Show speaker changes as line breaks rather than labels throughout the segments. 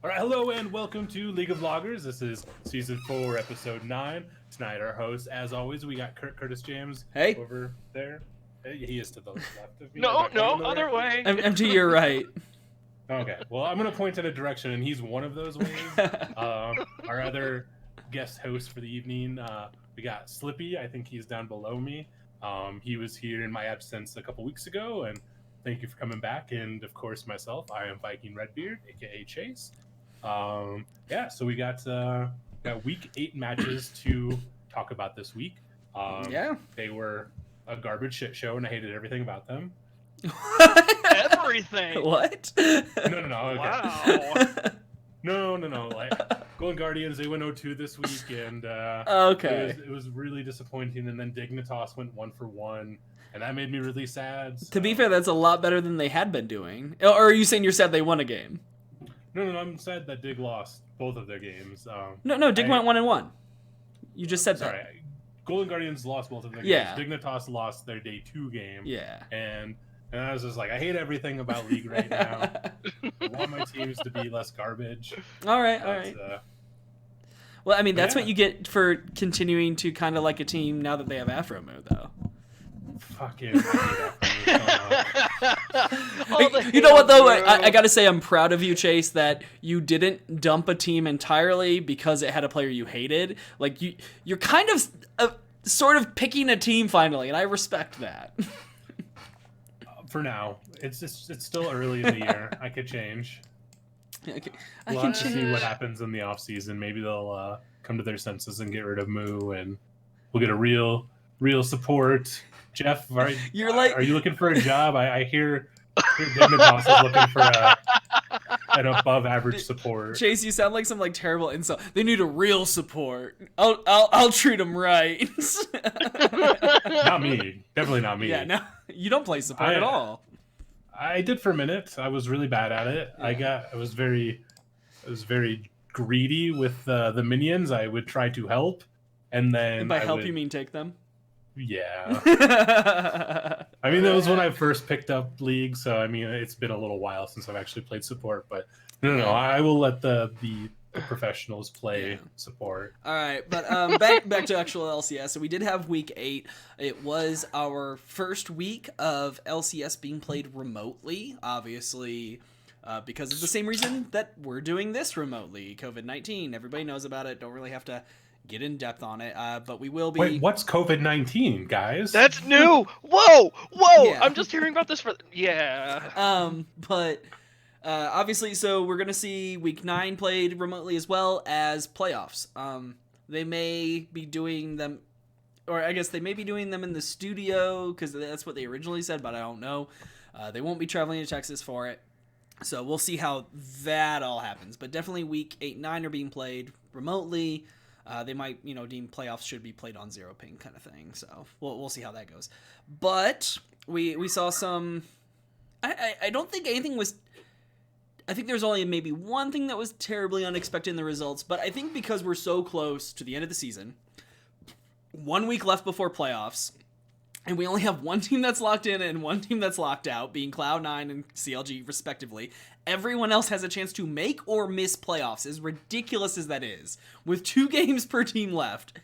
All right, hello and welcome to League of Vloggers. This is season 4, episode 9. Tonight, our host, as always, we got Curtis James over there. He is to the left of me.
No, other way.
I'm to your right.
Okay, well, I'm going to point in a direction, and he's one of those ways. Our other guest host for the evening, we got Slippy. I think he's down below me. He was here in my absence a couple weeks ago, and thank you for coming back. And, of course, myself, I am Viking Redbeard, a.k.a. Chase. So we got week 8 matches to talk about this week. They were a garbage shit show, and I hated everything about them.
Everything.
What?
No. Okay.
Wow.
No. Like Golden Guardians, they went 0-2 this week, and
okay.
it was really disappointing. And then Dignitas went 1-for-1, and that made me really sad. So.
To be fair, that's a lot better than they had been doing. Or are you saying you're sad they won a game?
No. I'm sad that Dig lost both of their games.
No. Dig went 1-1. You just said that.
Sorry, Golden Guardians lost both of their
Yeah.
games. Dignitas lost their day 2 game.
Yeah.
And I was just like, I hate everything about League right now. I want my teams to be less garbage.
All right. Well, I mean, that's what you get for continuing to kind of like a team now that they have Afro mode, though.
Fucking
You know what, though? I gotta say, I'm proud of you, Chase, that you didn't dump a team entirely because it had a player you hated. Like, you're kind of sort of picking a team finally, and I respect that.
For now, it's still early in the year. I could change.
Okay.
We'll have to see what happens in the off season. Maybe they'll come to their senses and get rid of Moo, and we'll get a real support. Jeff, are you looking for a job? I hear Dignitas is looking for an above average support.
Chase, you sound like some like terrible insult. They need a real support. I'll treat them right.
Not me. Definitely not me.
Yeah, no, you don't play support at all.
I did for a minute. I was really bad at it. Yeah. I was very greedy with the minions. I would try to help, and then
by help you mean take them?
Yeah. I mean, that was when I first picked up League, so I mean, it's been a little while since I've actually played support, but no, I will let the professionals play support.
All right, but back to actual LCS. So we did have week 8. It was our first week of LCS being played remotely, obviously, because of the same reason that we're doing this remotely, COVID-19. Everybody knows about it. Don't really have to get in depth on it, but we will be.
Wait, what's COVID-19, guys?
That's new. Whoa!
Yeah.
I'm just hearing about this for
But obviously, so we're gonna see week 9 played remotely as well as playoffs. They may be doing them, or I guess they may be doing them in the studio because that's what they originally said, but I don't know. They won't be traveling to Texas for it, so we'll see how that all happens. But definitely week 8 and 9 are being played remotely. They might, deem playoffs should be played on 0 ping kind of thing. So we'll see how that goes. But we saw some. I don't think anything was. I think there's only maybe one thing that was terribly unexpected in the results. But I think because we're so close to the end of the season, 1 week left before playoffs, and we only have one team that's locked in and one team that's locked out, being Cloud9 and CLG respectively. Everyone else has a chance to make or miss playoffs, as ridiculous as that is. With 2 games per team left,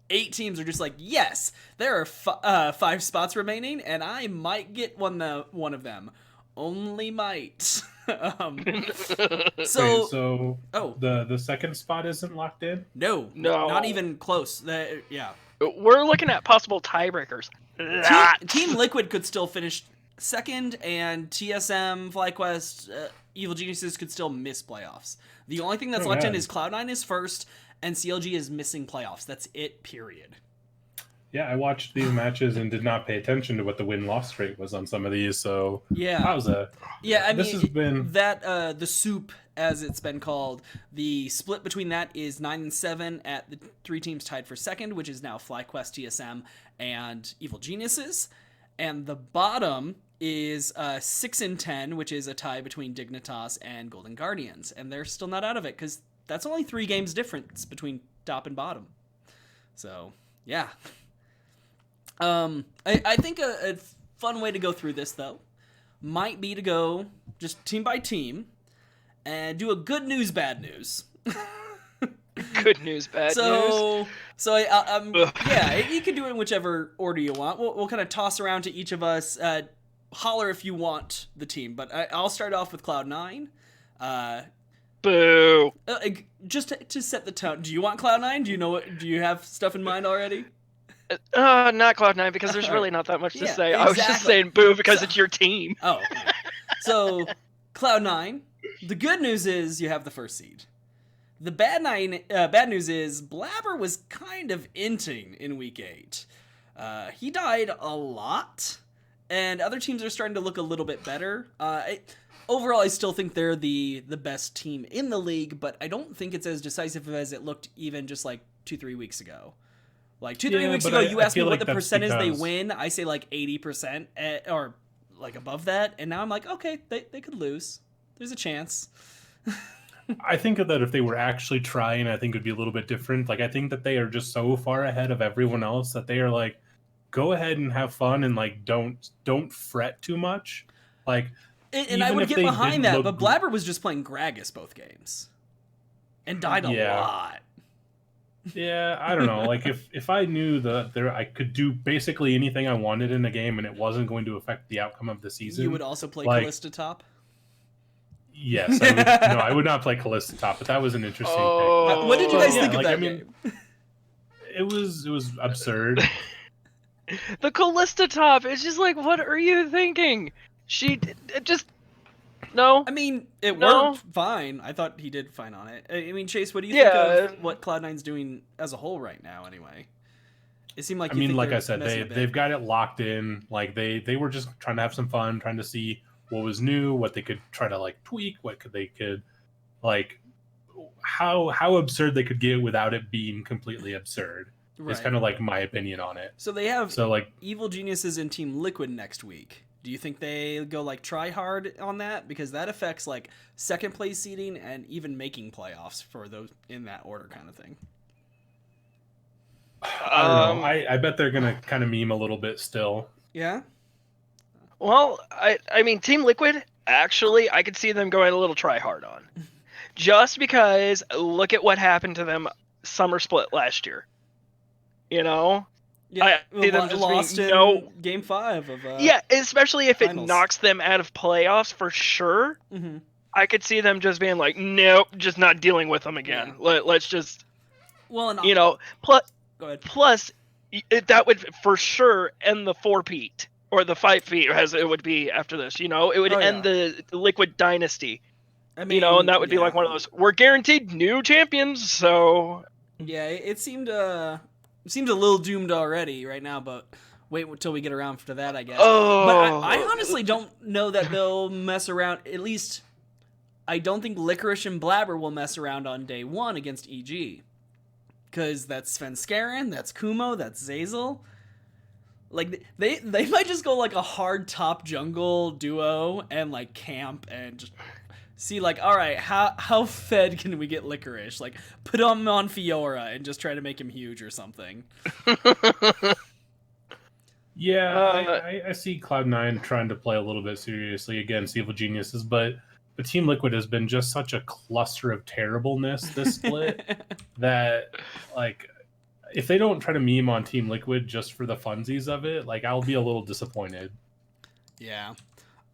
8 teams are just like, yes, there are 5 spots remaining, and I might get one of them. Only might.
The second spot isn't locked in?
No, not even close. Yeah.
We're looking at possible tiebreakers.
Team Liquid could still finish second, and TSM, FlyQuest, Evil Geniuses could still miss playoffs. The only thing that's locked in is Cloud9 is first, and CLG is missing playoffs. That's it, period.
Yeah, I watched these matches and did not pay attention to what the win-loss rate was on some of these, so
yeah.
That was
the soup, as it's been called, the split between that is 9-7 at the 3 teams tied for second, which is now FlyQuest, TSM, and Evil Geniuses. And the bottom is 6-10, which is a tie between Dignitas and Golden Guardians. And they're still not out of it, because that's only 3 games difference between top and bottom. So, yeah. I think a fun way to go through this, though, might be to go just team by team and do a good news, bad news.
Good news, bad news.
So
Ugh.
yeah, you can do it in whichever order you want. We'll kind of toss around to each of us. Holler if you want the team, but I'll start off with Cloud9.
Boo.
Just to set the tone. Do you want Cloud9? Do you have stuff in mind already?
Not Cloud9 because there's really not that much to say. I was just saying boo because it's your team.
Oh, okay. So Cloud9. The good news is you have the first seed. The bad news is Blabber was kind of inting in week 8. He died a lot, and other teams are starting to look a little bit better. Overall, I still think they're the best team in the league, but I don't think it's as decisive as it looked even just like 2-3 weeks ago. Like 2-3 weeks ago, you asked me what the percentage they win. I say like 80% or like above that, and now I'm like, okay, they could lose. There's a chance.
I think that if they were actually trying, I think it would be a little bit different. Like, I think that they are just so far ahead of everyone else that they are like, go ahead and have fun and like don't fret too much. Like,
and I would get behind that, but Blabber was just playing Gragas both games and died a lot.
Yeah, I don't know. Like, if I knew that I could do basically anything I wanted in the game and it wasn't going to affect the outcome of the season,
you would also play Callista top.
Yes, I would, no, I would not play Callista top, but that was an interesting thing.
What did you guys think of that game?
It was absurd.
The Callista top, it's just like, what are you thinking? No.
I mean, it worked fine. I thought he did fine on it. I mean, Chase, what do you think of what Cloud9's doing as a whole right now, anyway? It seemed like
like I said, they've got it locked in. Like, they were just trying to have some fun, trying to see what was new, what they could try to like tweak, like how absurd they could get without it being completely absurd. Right. It's kind of like my opinion on it.
So they have Evil Geniuses in Team Liquid next week. Do you think they go like try hard on that? Because that affects like second place seeding and even making playoffs for those in that order kind of thing.
I don't know. I bet they're gonna kind of meme a little bit still.
Yeah.
Well, I mean, Team Liquid, actually, I could see them going a little try hard on. Just because, look at what happened to them summer split last year. You know?
Yeah, I see them just lost in Game 5 of
yeah, especially if
finals.
It knocks them out of playoffs for sure.
Mm-hmm.
I could see them just being like, nope, just not dealing with them again. Yeah. Let's just...
Well,
you know, plus,
go ahead.
Plus, that would for sure end the 4-peat. Or the 5-peat, as it would be after this, you know? It would end the Liquid Dynasty. I mean, you know, and that would be like one of those, we're guaranteed new champions, so...
Yeah, it seemed a little doomed already right now, but wait until we get around to that, I guess.
Oh.
But I honestly don't know that they'll mess around. At least, I don't think Licorice and Blabber will mess around on day 1 against EG. Because that's Svenskeren, that's Kumo, that's Zazel. Like, they might just go, like, a hard top jungle duo and, like, camp and just see, like, all right, how fed can we get Licorice? Like, put him on Fiora and just try to make him huge or something.
Yeah, I see Cloud9 trying to play a little bit seriously against Evil Geniuses, but Team Liquid has been just such a cluster of terribleness this split that, like... If they don't try to meme on Team Liquid just for the funsies of it, like, I'll be a little disappointed.
Yeah.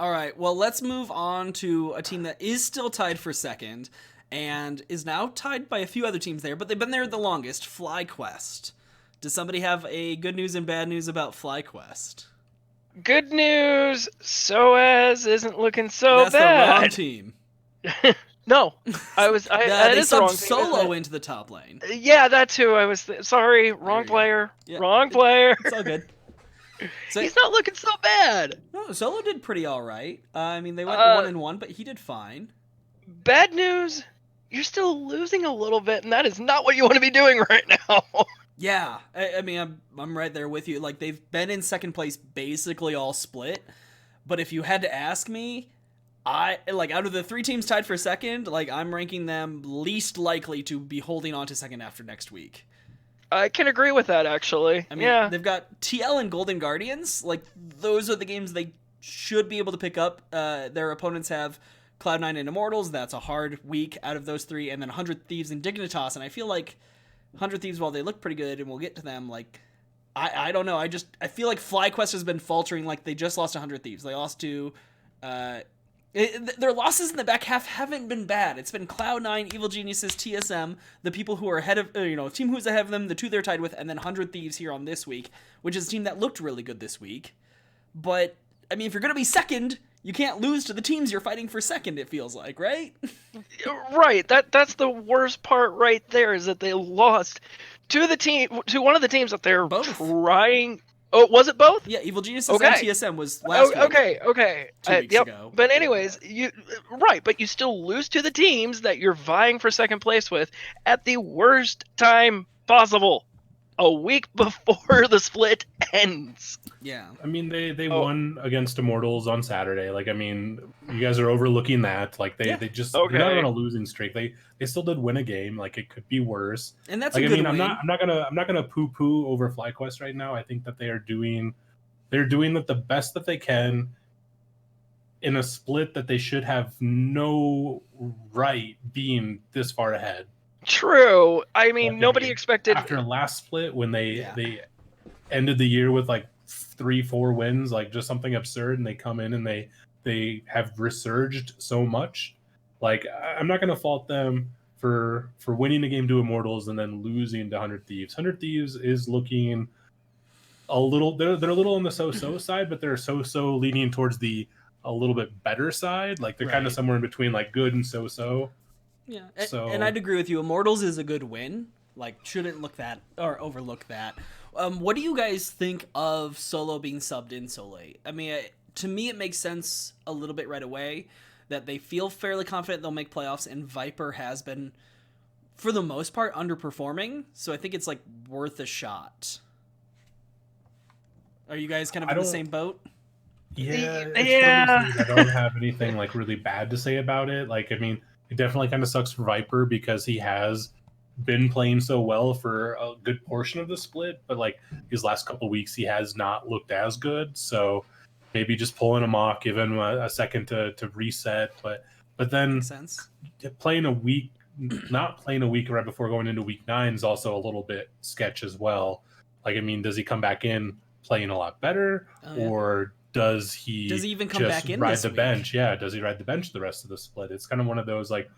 All right, well, let's move on to a team that is still tied for second and is now tied by a few other teams there, but they've been there the longest, FlyQuest. Does somebody have a good news and bad news about FlyQuest?
Good news, Soaz isn't looking so
bad.
That's
the wrong team.
No, they
subbed Solo into the top lane.
Yeah, that's who I was. Sorry, wrong player. Yeah. Wrong player.
It's all good.
So, he's not looking so bad.
No, Solo did pretty all right. I mean, they went 1-1, but he did fine.
Bad news, you're still losing a little bit, and that is not what you want to be doing right now.
Yeah, I mean, I'm right there with you. Like, they've been in second place basically all split, but if you had to ask me, out of the 3 teams tied for second, like, I'm ranking them least likely to be holding on to second after next week.
I can agree with that, actually.
I mean, they've got TL and Golden Guardians. Like, those are the games they should be able to pick up. Their opponents have Cloud9 and Immortals. That's a hard week out of those three. And then 100 Thieves and Dignitas. And I feel like 100 Thieves, while they look pretty good, and we'll get to them, like, I don't know. I feel like FlyQuest has been faltering. Like, they just lost 100 Thieves. They lost to... their losses in the back half haven't been bad. It's been Cloud9, Evil Geniuses, TSM, the people who are ahead of, team who's ahead of them, the two they're tied with, and then 100 Thieves here on this week, which is a team that looked really good this week. But, I mean, if you're going to be second, you can't lose to the teams you're fighting for second, it feels like, right?
Right. That's the worst part right there, is that they lost to one of the teams that they're trying. Oh, was it both?
Yeah, Evil Geniuses and TSM was last week.
Okay.
2 weeks ago.
But anyways, but you still lose to the teams that you're vying for second place with at the worst time possible. A week before the split ends.
Yeah.
I mean, they won against Immortals on Saturday. Like, I mean, you guys are overlooking that. Like, they just they're not on a losing streak. They still did win a game. Like, it could be worse.
And that's
like,
a good win.
I'm not gonna poo over FlyQuest right now. I think that they're doing the best that they can in a split that they should have no right being this far ahead.
True. I mean, nobody expected
after last split when they ended the year with like 3-4 wins, like just something absurd, and they come in and they have resurged so much. Like, I'm not going to fault them for winning a game to Immortals and then losing to 100 Thieves. 100 Thieves is looking a little, they're a little on the so-so side, but they're so leaning towards the a little bit better side. Like, they're kind of somewhere in between like good and so-so.
Yeah, and I'd agree with you. Immortals is a good win. Like, shouldn't overlook that. What do you guys think of Solo being subbed in so late? I mean, to me, it makes sense a little bit right away that they feel fairly confident they'll make playoffs, and Viper has been, for the most part, underperforming. So I think it's, like, worth a shot. Are you guys kind of in the same boat?
Yeah. I don't have anything, like, really bad to say about it. Like, I mean, it definitely kind of sucks for Viper because he has been playing so well for a good portion of the split, but like his last couple weeks he has not looked as good. So maybe just pulling him off, give him a second to reset. But then playing a week, not playing a week right before going into week 9 is also a little bit sketch as well. Like, I mean, does he come back in playing a lot better, or does he
even come back in
ride
this
the
week?
bench? Yeah, does he ride the bench the rest of the split? It's kind of one of those, like,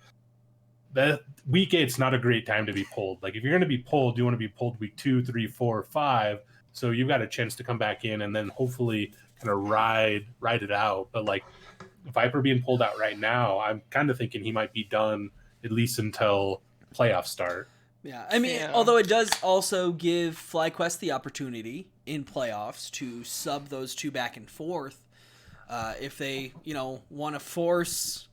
that week 8's not a great time to be pulled. Like, if you're going to be pulled, you want to be pulled week 2, 3, 4, 5. So you've got a chance to come back in and then hopefully kind of ride it out. But like Viper being pulled out right now, I'm kind of thinking he might be done at least until playoffs start.
Yeah, I mean, although it does also give FlyQuest the opportunity in playoffs to sub those two back and forth, if they, want to force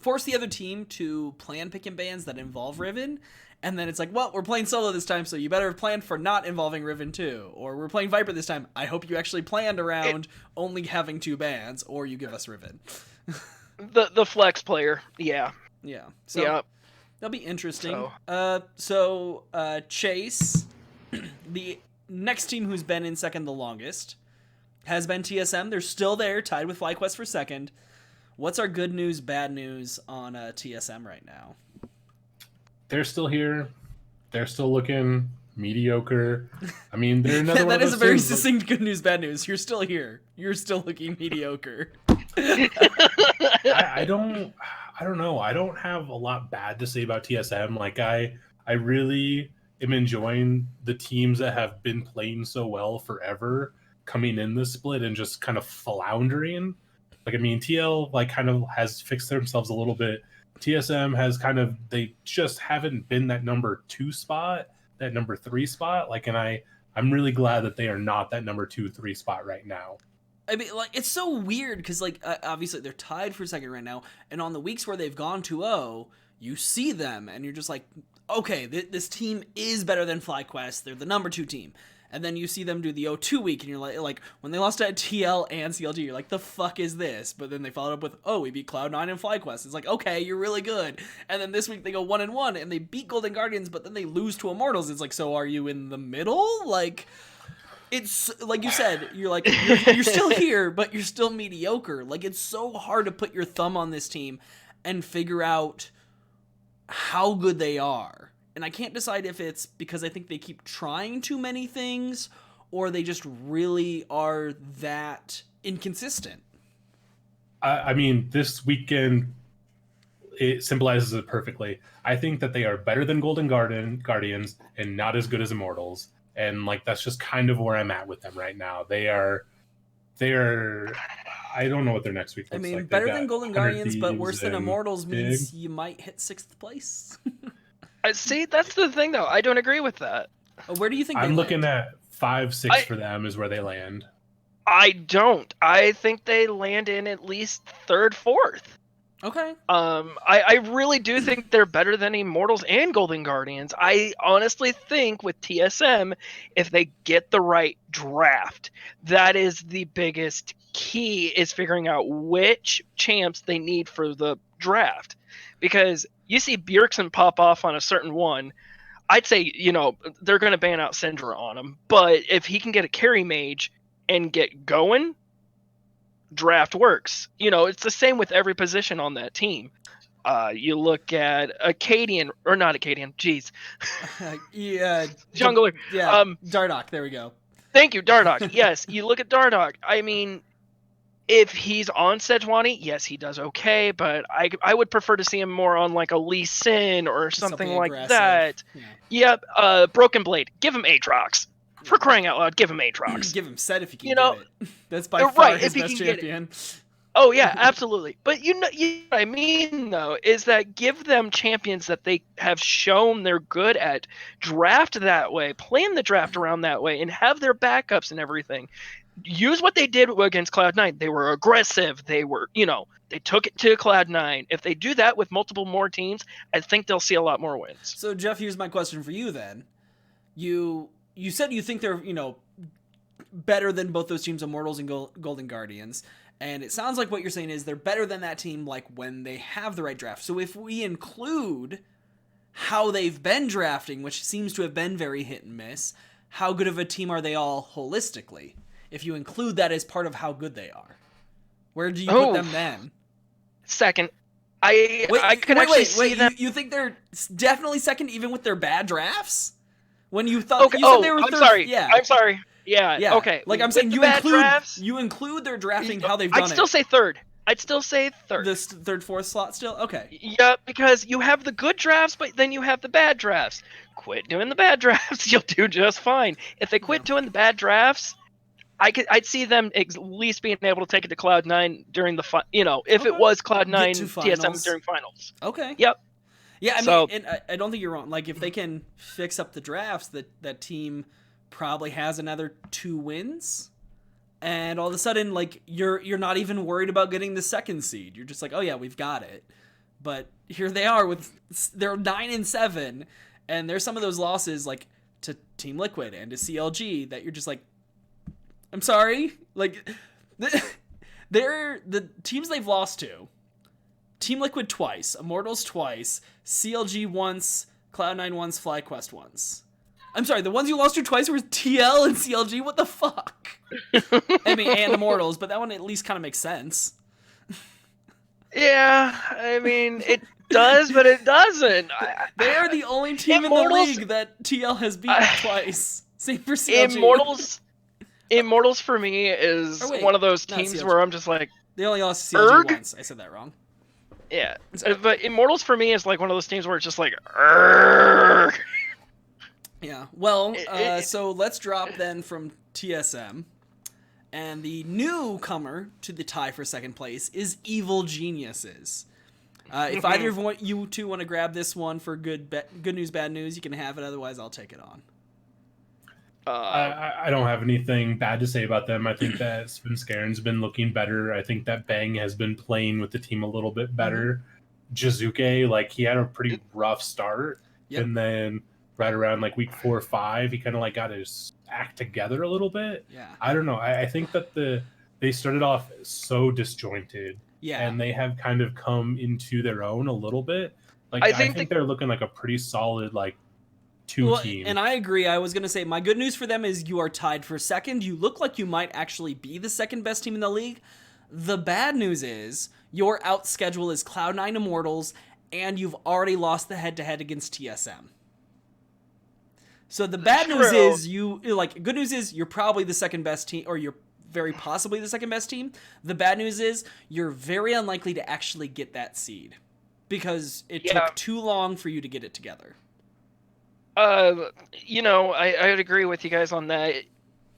the other team to plan pick and bans that involve Riven, and then it's like, well, we're playing solo this time, so you better have planned for not involving Riven too, or we're playing Viper this time. I hope you actually planned around only having 2 bans, or you give us Riven.
the flex player, yeah.
So, that'll be interesting. So Chase, the next team who's been in second the longest, has been TSM. They're still there, tied with FlyQuest for second. What's our good news, bad news on TSM right now?
They're still here. They're still looking mediocre. I mean, they're another one
that
of
is
those
a very
teams,
succinct good news, bad news. You're still here. You're still looking mediocre.
I don't know. I don't have a lot bad to say about TSM. Like, I really am enjoying the teams that have been playing so well forever coming in this split and just kind of floundering. Like, I mean, TL like kind of has fixed themselves a little bit. TSM has they just haven't been that number 2 spot, that number 3 spot. Like, and I'm really glad that they are not that number 2, 3 spot right now.
I mean, like, it's so weird because, like, obviously they're tied for second right now, and on the weeks where they've gone 2-0, you see them, and you're just like, okay, this team is better than FlyQuest. They're the number 2 team. And then you see them do the 0-2 week, and you're like when they lost to TL and CLG, you're like, the fuck is this? But then they followed up with, we beat Cloud9 and FlyQuest. It's like, okay, you're really good. And then this week they go 1-1, and they beat Golden Guardians, but then they lose to Immortals. It's like, so are you in the middle? Like, it's like you said, you're like, you're still here, but you're still mediocre. Like, it's so hard to put your thumb on this team. and figure out how good they are. And I can't decide if it's because I think they keep trying too many things or they just really are that inconsistent.
I mean, this weekend, it symbolizes it perfectly. I think that they are better than Guardians and not as good as Immortals. And like, that's just kind of where I'm at with them right now. They're I don't know what their next week looks like. I mean,
better than Golden Guardians, but worse than Immortals means you might hit 6th place.
See, that's the thing, though. I don't agree with that.
Where do you think
I'm looking at 5-6 for them is where they land.
I don't. I think they land in at least 3rd, 4th.
Okay.
I really do think they're better than Immortals and Golden Guardians. I honestly think with TSM, if they get the right draft, that is the biggest key, is figuring out which champs they need for the draft. Because you see Bjergsen pop off on a certain one, I'd say, they're going to ban out Syndra on him. But if he can get a carry mage and get going, draft works. It's the same with every position on that team. You look at Acadian, or not Acadian, jeez.
Yeah.
Jungler.
Yeah, Dardoch, there we go.
Thank you, Dardoch. Yes, you look at Dardoch. I mean, if he's on Sejuani, yes, he does okay, but I would prefer to see him more on like a Lee Sin or something like that. Yeah. Yep, Broken Blade. Give him Aatrox. For crying out loud, give him Aatrox.
Give him Set if you can get it. That's by far his best champion.
Oh yeah, absolutely. But you know what I mean, though, is that give them champions that they have shown they're good at. Draft that way, plan the draft around that way, and have their backups and everything. Use what they did against Cloud9. They were aggressive. They were, they took it to Cloud9. If they do that with multiple more teams, I think they'll see a lot more wins.
So, Jeff, here's my question for you then. You said you think they're, better than both those teams, Immortals and Golden Guardians. And it sounds like what you're saying is they're better than that team, like, when they have the right draft. So if we include how they've been drafting, which seems to have been very hit and miss, how good of a team are they all holistically? If you include that as part of how good they are. Where do you put them then?
Second. I could actually see them.
You think they're definitely second even with their bad drafts? When you thought
okay.
you said they were
I'm
third,
sorry.
Yeah.
I'm sorry. Yeah. Okay.
Like I'm saying, you include their drafting how they've done it.
I'd still say third. This
third, fourth slot still? Okay.
Yeah, because you have the good drafts, but then you have the bad drafts. Quit doing the bad drafts, you'll do just fine. If they quit doing the bad drafts, I'd see them at least being able to take it to Cloud9 during the if it was Cloud9 TSM during finals.
Okay.
Yep.
Yeah, I mean, and I don't think you're wrong. Like, if they can fix up the drafts, that team probably has another 2 wins, and all of a sudden, like, you're not even worried about getting the 2nd seed. You're just like, oh yeah, we've got it. But here they are they're 9-7, and there's some of those losses like to Team Liquid and to CLG that you're just like, I'm sorry, like, they're the teams they've lost to. Team Liquid twice, Immortals twice, CLG once, Cloud9 once, FlyQuest once. I'm sorry, the ones you lost to twice were TL and CLG? What the fuck? I mean, and Immortals, but that one at least kind of makes sense.
Yeah, I mean, it does, but it doesn't.
They are the only team in the league that TL has beaten twice. Same for CLG.
Immortals for me is one of those teams where I'm just like...
They only lost to CLG once. I said that wrong.
Yeah, but Immortals for me is like one of those teams where it's just like, Urgh.
Yeah. Well, so let's drop then from TSM, and the newcomer to the tie for 2nd place is Evil Geniuses. If either of you two want to grab this one for good news, bad news, you can have it. Otherwise, I'll take it on.
I don't have anything bad to say about them. I think that Svenskaren's been looking better. I think that Bang has been playing with the team a little bit better. Jizuke, like, he had a pretty rough start. Yep. And then right around like week 4 or 5, he kind of like got his act together a little bit.
Yeah.
I don't know. I think that they started off so disjointed.
Yeah.
And they have kind of come into their own a little bit. Like, I think they're looking like a pretty solid, like, team.
And I agree. I was going to say, my good news for them is you are tied for 2nd. You look like you might actually be the 2nd best team in the league. The bad news is your out schedule is Cloud9 Immortals, and you've already lost the head-to-head against TSM. So the bad news is good news is you're probably the second best team, or you're very possibly the second best team. The bad news is you're very unlikely to actually get that seed because it took too long for you to get it together.
I would agree with you guys on that.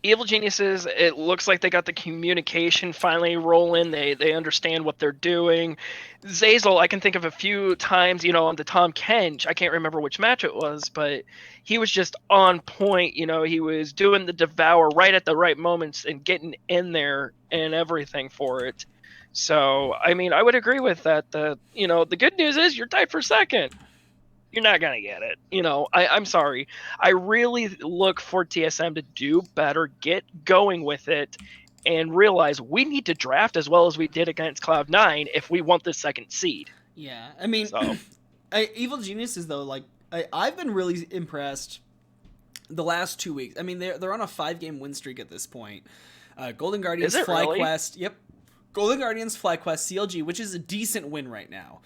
Evil Geniuses, it looks like they got the communication finally rolling. They understand what they're doing. Zazel, I can think of a few times, on the Tom Kench. I can't remember which match it was, but he was just on point. He was doing the devour right at the right moments and getting in there and everything for it. So, I would agree with that. The good news is you're tied for second. You're not going to get it. I'm sorry. I really look for TSM to do better, get going with it, and realize we need to draft as well as we did against Cloud9 if we want the second seed.
Yeah, Evil Geniuses, though, I've been really impressed the last 2 weeks. They're on a 5-game win streak at this point. Golden Guardians, FlyQuest. Really? Yep. Golden Guardians, FlyQuest, CLG, which is a decent win right now.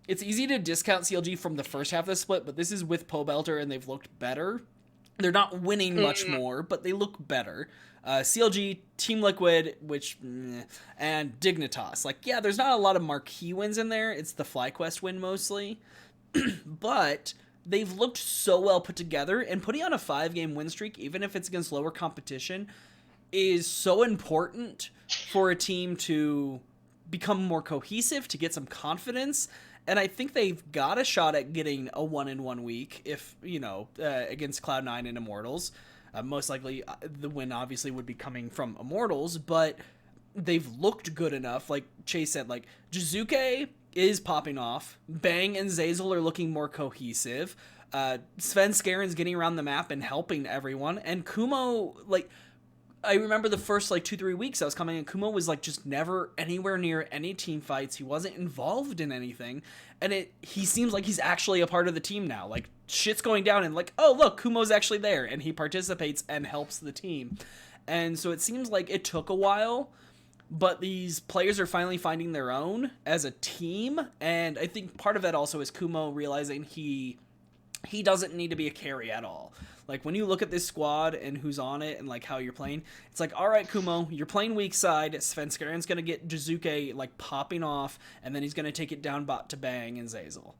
It's easy to discount CLG from the first half of the split, but this is with Pobelter, and they've looked better. They're not winning much more, but they look better. CLG, Team Liquid, and Dignitas. There's not a lot of marquee wins in there. It's the FlyQuest win mostly. But they've looked so well put together, and putting on a 5-game win streak, even if it's against lower competition, is so important for a team to become more cohesive, to get some confidence. And I think they've got a shot at getting a 1-in-1 week if, against Cloud9 and Immortals. Most likely the win obviously would be coming from Immortals, but they've looked good enough. Like Chase said, Jizuke is popping off. Bang and Zazel are looking more cohesive. Sven Skaren's getting around the map and helping everyone. And Kumo, I remember the first 2-3 weeks I was coming in, Kumo was just never anywhere near any team fights. He wasn't involved in anything, and he seems like he's actually a part of the team now. Shit's going down, and oh look, Kumo's actually there, and he participates and helps the team. And so it seems like it took a while, but these players are finally finding their own as a team, and I think part of that also is Kumo realizing he doesn't need to be a carry at all. When you look at this squad and who's on it and how you're playing, it's all right, Kumo, you're playing weak side. Sven Skaren's going to get Jizuke popping off, and then he's going to take it down bot to Bang and Zazel.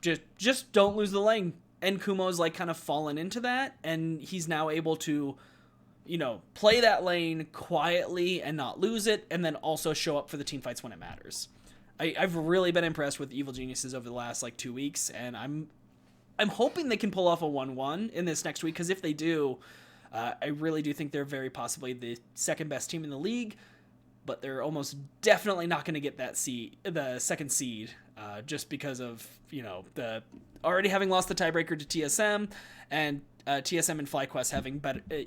Just don't lose the lane. And Kumo's kind of fallen into that, and he's now able to, play that lane quietly and not lose it, and then also show up for the team fights when it matters. I've really been impressed with Evil Geniuses over the last 2 weeks, and I'm hoping they can pull off a 1-1 in this next week, because if they do, I really do think they're very possibly the second best team in the league, but they're almost definitely not going to get the second seed, just because of, the already having lost the tiebreaker to TSM, and TSM and FlyQuest having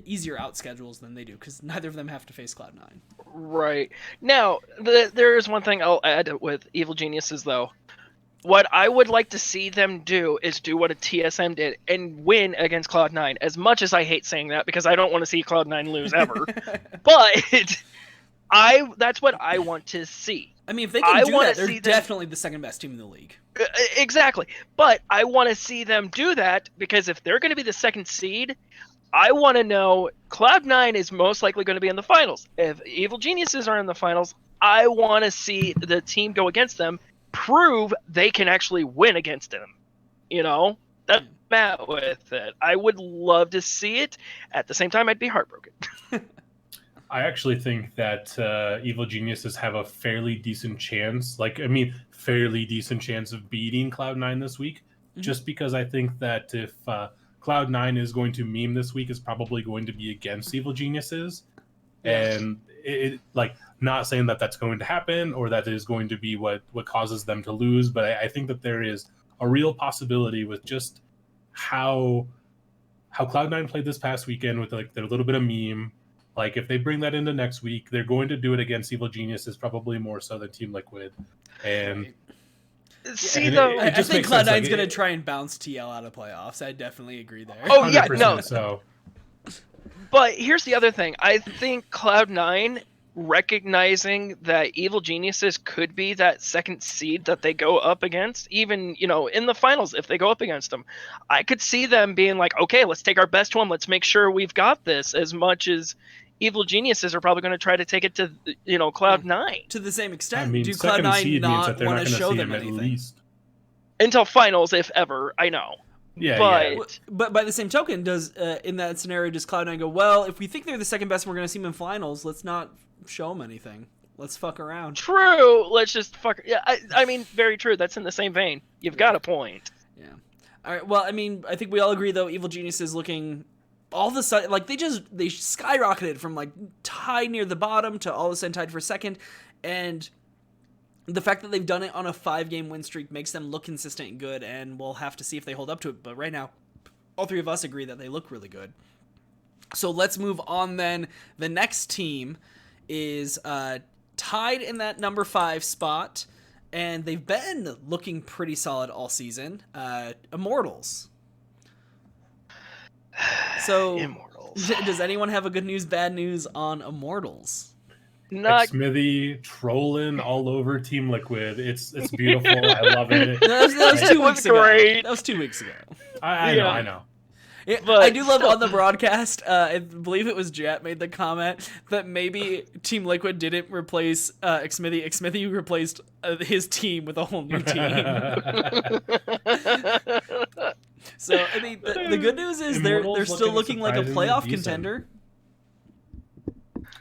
easier out schedules than they do, because neither of them have to face Cloud9.
Right. Now, there is one thing I'll add with Evil Geniuses, though. What I would like to see them do is do what a TSM did and win against Cloud9. As much as I hate saying that, because I don't want to see Cloud9 lose ever, but that's what I want to see.
If they can do that, they're definitely the second best team in the league.
Exactly. But I want to see them do that, because if they're going to be the second seed, I want to know Cloud9 is most likely going to be in the finals. If Evil Geniuses are in the finals, I want to see the team go against them, prove they can actually win against him. That's bad with it. I would love to see it. At the same time, I'd be heartbroken.
I actually think that Evil Geniuses have a fairly decent chance. Fairly decent chance of beating Cloud9 this week. Mm-hmm. Just because I think that if Cloud9 is going to meme this week, it's probably going to be against Evil Geniuses. Yeah. And not saying that that's going to happen or that is going to be what causes them to lose, but I think that there is a real possibility with just how Cloud9 played this past weekend with their little bit of meme. If they bring that into next week, they're going to do it against Evil Geniuses probably more so than Team Liquid. And
I think Cloud9's going to try and bounce TL out of playoffs. I definitely agree there.
Oh yeah, no. So. But here's the other thing. I think Cloud9 recognizing that Evil Geniuses could be that second seed that they go up against, even, in the finals, if they go up against them. I could see them being like, okay, let's take our best one. Let's make sure we've got this, as much as Evil Geniuses are probably going to try to take it to, Cloud9.
To the same extent.
I mean,
do
second
Cloud9
seed means that
not
they're not
want
going
to
to
show
see
them
him at
anything?
least.
Until finals, if ever, I know.
Yeah,
But by the same token, does in that scenario, does Cloud9 go, well, if we think they're the second best and we're going to see them in finals, let's not show them anything. Let's fuck around.
True. Let's just fuck. Yeah, I mean, very true. That's in the same vein. You've got a point.
Yeah. All right. Well, I mean, I think we all agree, though, Evil Genius is looking all of a sudden, like, they skyrocketed from, like, tied near the bottom to all of a sudden tied for second. And the fact that they've done it on a 5-game win streak makes them look consistent and good, and we'll have to see if they hold up to it. But right now, all three of us agree that they look really good. So let's move on then. The next team is tied in that number 5 spot, and they've been looking pretty solid all season. Immortals. So,
Immortals.
Does anyone have a good news, bad news on Immortals?
Not
Smithy trolling all over Team Liquid. It's beautiful. I love it.
That was 2 weeks ago.
Great.
That was 2 weeks ago.
I know.
Yeah,
But
I do love
still.
on the broadcast, I believe it was Jet made the comment that maybe Team Liquid didn't replace Xmithy. Xmithy replaced his team with a whole new team. So, I mean, the good news is they're still looking like a playoff contender.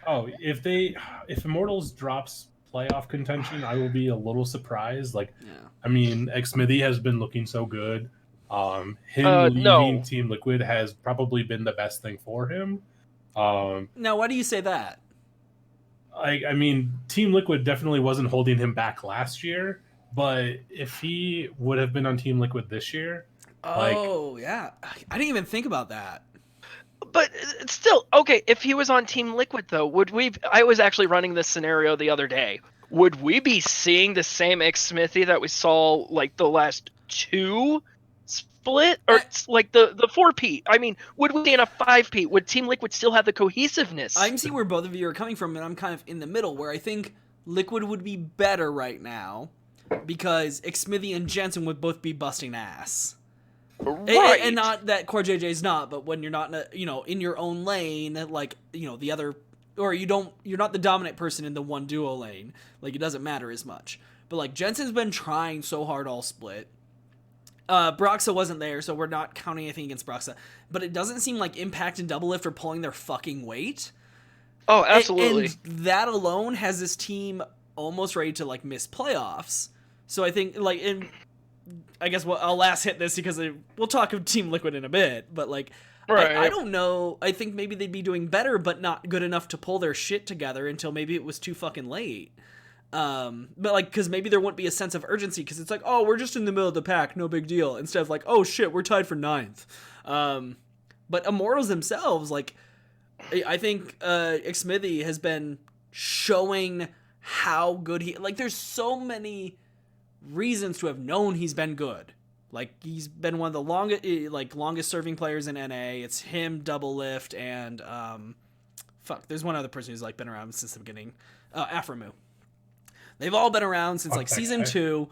Oh, if Immortals drops playoff contention, I will be a little surprised. Like,
Yeah.
I mean, Xmithy has been looking so good. Him leaving
No.
Team Liquid has probably been the best thing for him.
Now, why do you say that?
I mean, Team Liquid definitely wasn't holding him back last year, but if he would have been on Team Liquid this year,
Oh, yeah. I didn't even think about that.
But still, okay, if he was on Team Liquid, though, I was actually running this scenario the other day. Would we be seeing the same Xmithy that we saw, like, the last 2 split? Or, like, the 4-peat? I mean, would we be in a 5-peat? Would Team Liquid still have the cohesiveness?
I'm seeing where both of you are coming from, and I'm kind of in the middle, where I think Liquid would be better right now, because Xmithy and Jensen would both be busting ass.
Right.
And not that Core JJ's not, but when you're not in your own lane, like, the other, or you're not the dominant person in the one duo lane, like, it doesn't matter as much. But, like, Jensen's been trying so hard all split. Broxa wasn't there, so we're not counting anything against Broxa. But it doesn't seem like Impact and Doublelift are pulling their fucking weight.
Oh, absolutely.
And that alone has this team almost ready to, like, miss playoffs. So I think, like, I guess I'll last hit this because we'll talk of Team Liquid in a bit, but, like,
Right.
I don't know. I think maybe they'd be doing better, but not good enough to pull their shit together until maybe it was too fucking late. But, like, because maybe there wouldn't be a sense of urgency, because it's like, oh, we're just in the middle of the pack, no big deal, instead of like, oh shit, we're tied for 9th. But Immortals themselves, like, I think Xmithy has been showing how good there's so many reasons to have known he's been good. Like, he's been one of the longest serving players in NA. It's him, Doublelift, and there's one other person who's, like, been around since the beginning. Aframu. They've all been around since, like, season 2.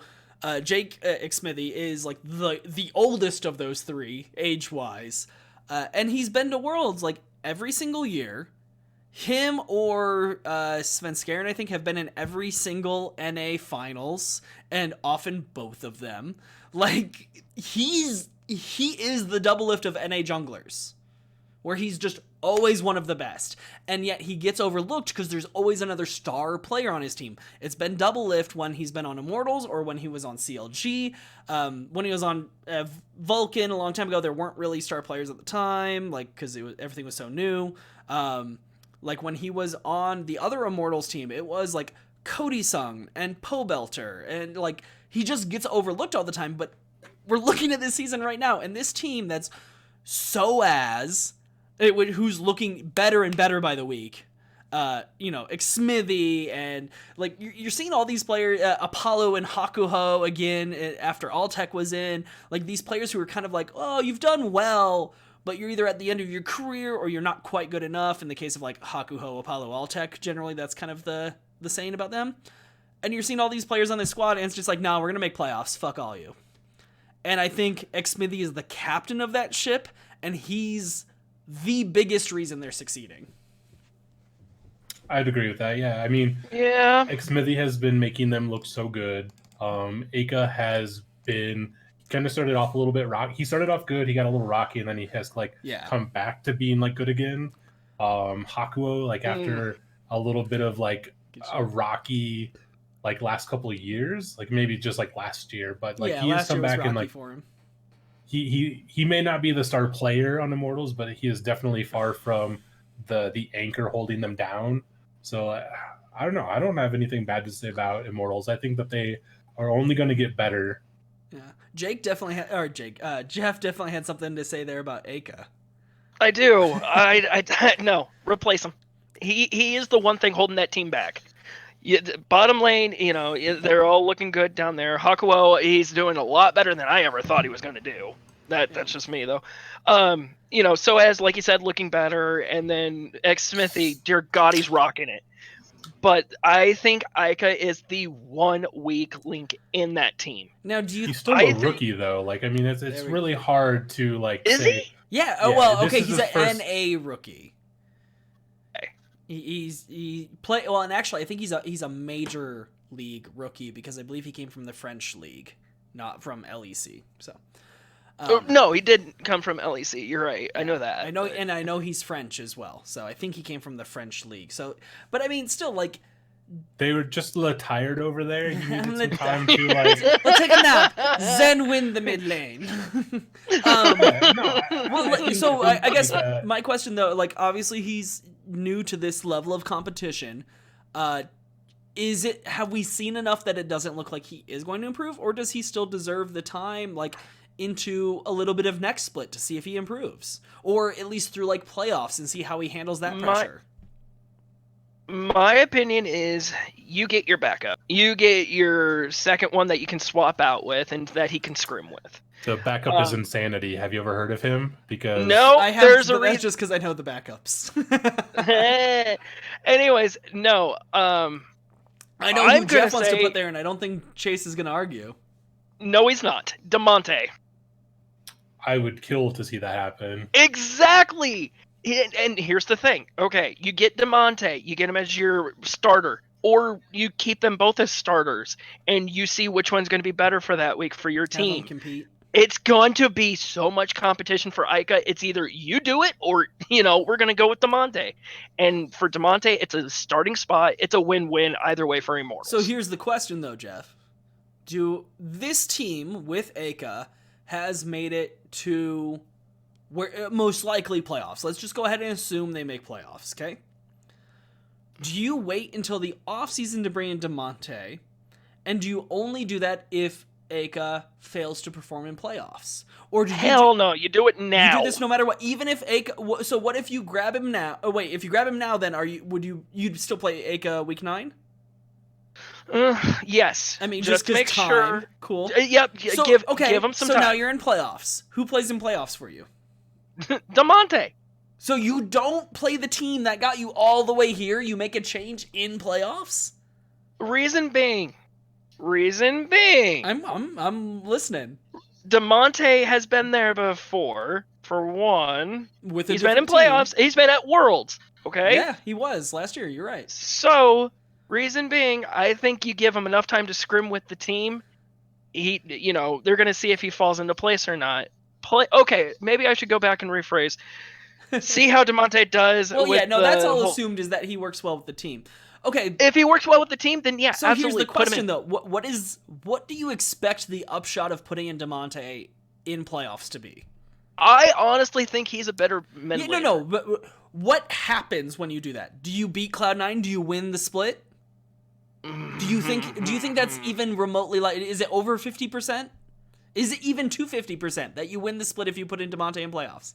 Jake Xmithy is, like, the oldest of those 3, age-wise. And he's been to Worlds, like, every single year. Him or Sven Skaren, I think, have been in every single NA finals, and often both of them. Like, he is the Doublelift of NA junglers, where he's just always one of the best, and yet he gets overlooked because there's always another star player on his team. It's been Doublelift when he's been on Immortals, or when he was on CLG. When he was on Vulcan a long time ago, there weren't really star players at the time, like, because everything was so new. Like, when he was on the other Immortals team, it was, like, Cody Sung and Pobelter, and, like, he just gets overlooked all the time. But we're looking at this season right now, and this team that's who's looking better and better by the week, Xmithy, and, like, you're seeing all these players, Apollo and Hakuho again after Alltech was in, like, these players who are kind of like, oh, you've done well, but you're either at the end of your career or you're not quite good enough. In the case of like Hakuho, Apollo, Alltech, generally that's kind of the saying about them. And you're seeing all these players on this squad, and it's just like, nah, we're going to make playoffs. Fuck all you. And I think Xmithy is the captain of that ship, and he's the biggest reason they're succeeding.
I'd agree with that. Yeah, I mean, Xmithy has been making them look so good. Aka has been kind of started off a little bit rocky. He started off good. He got a little rocky, and then he has come back to being like good again. Hakuo, like after a little bit of like a rocky, like last couple of years, like maybe just like last year, but like he has come back and like
for him.
He may not be the star player on Immortals, but he is definitely far from the anchor holding them down. So I don't know. I don't have anything bad to say about Immortals. I think that they are only going to get better.
Yeah, Jeff definitely had something to say there about Aka.
I do. I no, replace him. He is the one thing holding that team back. Bottom lane, they're all looking good down there. Hakuo, he's doing a lot better than I ever thought he was going to do. That's just me though. So as like you said, looking better, and then Xmithy, dear God, he's rocking it. But I think Ika is the one weak link in that team.
Now,
he's still a rookie though. Like, I mean, it's really hard to like.
Is
say,
he?
Yeah. Oh well. Okay. He's an NA rookie. And actually, I think he's a major league rookie because I believe he came from the French league, not from LEC. So.
No, he didn't come from LEC. You're right. I know that.
I know he's French as well. So I think he came from the French league. So, but I mean, still, like,
they were just a little tired over there. He needed some time to like.
Let's take a nap. Then win the mid lane. I guess my question though, like, obviously he's new to this level of competition. Have we seen enough that it doesn't look like he is going to improve, or does he still deserve the time, like, into a little bit of next split to see if he improves, or at least through like playoffs and see how he handles that pressure?
My opinion is you get your backup. You get your second one that you can swap out with and that he can scrim with.
The backup is Insanity. Have you ever heard of him? Because
no,
I have,
there's a reason.
That's just because I know the backups.
Anyways, no.
I know who Jeff wants to put there, and I don't think Chase is going to argue.
No, he's not. Damonte.
I would kill to see that happen.
Exactly. And here's the thing. Okay, you get Damonte, you get him as your starter, or you keep them both as starters, and you see which one's going to be better for that week for your team.
Compete.
It's going to be so much competition for Ika. It's either you do it, or we're going to go with Damonte. And for Damonte, it's a starting spot. It's a win-win either way for Immortals.
So here's the question, though, Jeff. This team with Aka has made it to where most likely playoffs. Let's just go ahead and assume they make playoffs, okay? Do you wait until the offseason to bring in Damonte, and do you only do that if Aka fails to perform in playoffs? Or
no, you do it now.
You do this no matter what, even if Aka. So what if you grab him now? Oh wait, if you grab him now, then you'd still play Aka week 9?
Yes.
I mean,
just
to
make
time.
Sure.
Cool.
Yep.
So,
give him some time.
So now you're in playoffs. Who plays in playoffs for you?
Damonte.
So you don't play the team that got you all the way here. You make a change in playoffs.
Reason being.
I'm listening.
Damonte has been there before. For one, he's been in playoffs.
Team.
He's been at Worlds. Okay.
Yeah, he was last year. You're right.
So. Reason being, I think you give him enough time to scrim with the team. They're going to see if he falls into place or not. Okay, maybe I should go back and rephrase. See how Damonte does.
Well, yeah, no, that's all assumed is that he works well with the team. Okay.
If he works well with the team, then yeah,
so
absolutely.
Here's the question, though. What do you expect the upshot of putting in Damonte in playoffs to be?
I honestly think he's a better mid laner.
No, but what happens when you do that? Do you beat Cloud9? Do you win the split? Do you think that's even remotely is it over 50%? Is it even to 50% that you win the split if you put in Damonte in playoffs?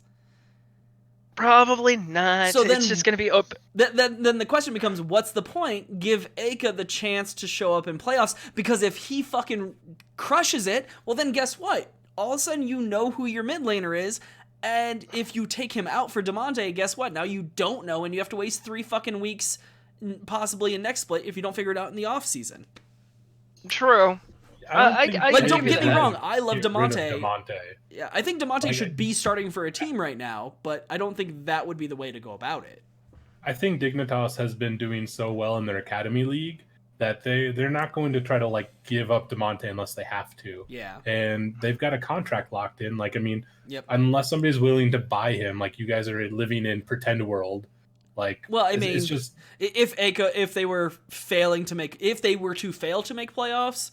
Probably not. So it's just going to be open.
Then the question becomes, what's the point? Give Aka the chance to show up in playoffs, because if he fucking crushes it, well then guess what? All of a sudden you know who your mid laner is, And if you take him out for Demonte, guess what? Now you don't know, and you have to waste 3 fucking weeks, possibly in next split, if you don't figure it out in the off season.
True.
Don't get me wrong. I love
Demonte.
Yeah, I think Demonte should be starting for a team right now, but I don't think that would be the way to go about it.
I think Dignitas has been doing so well in their Academy League that they're not going to try to like give up Demonte unless they have to.
Yeah.
And they've got a contract locked in. Like, I mean,
yep.
Unless somebody's willing to buy him, like you guys are living in pretend world. Like,
well, I mean,
it's just
if they were to fail to make playoffs,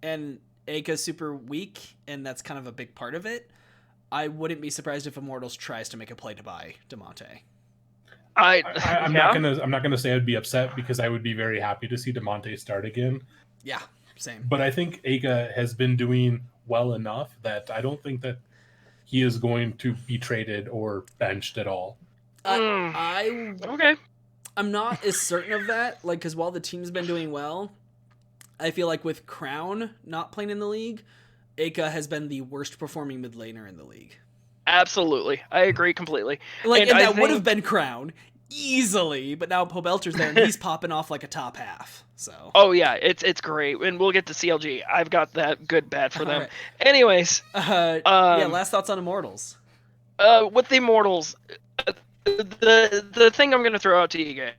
and Aka's super weak, and that's kind of a big part of it, I wouldn't be surprised if Immortals tries to make a play to buy Demonte.
I'm not gonna say I'd be upset because I would be very happy to see Demonte start again.
Yeah, same.
But I think Aka has been doing well enough that I don't think that he is going to be traded or benched at all.
Okay.
I'm not as certain of that, like, because while the team's been doing well, I feel like with Crown not playing in the league, Aka has been the worst performing mid laner in the league.
Absolutely. I agree completely.
Like, and that would have been Crown easily, but now Pobelter's there and he's popping off like a top half. So.
Oh yeah, it's great, and we'll get to CLG. I've got that good bad for them.
Right.
Anyways,
last thoughts on Immortals.
With the Immortals, the thing I'm gonna throw out to you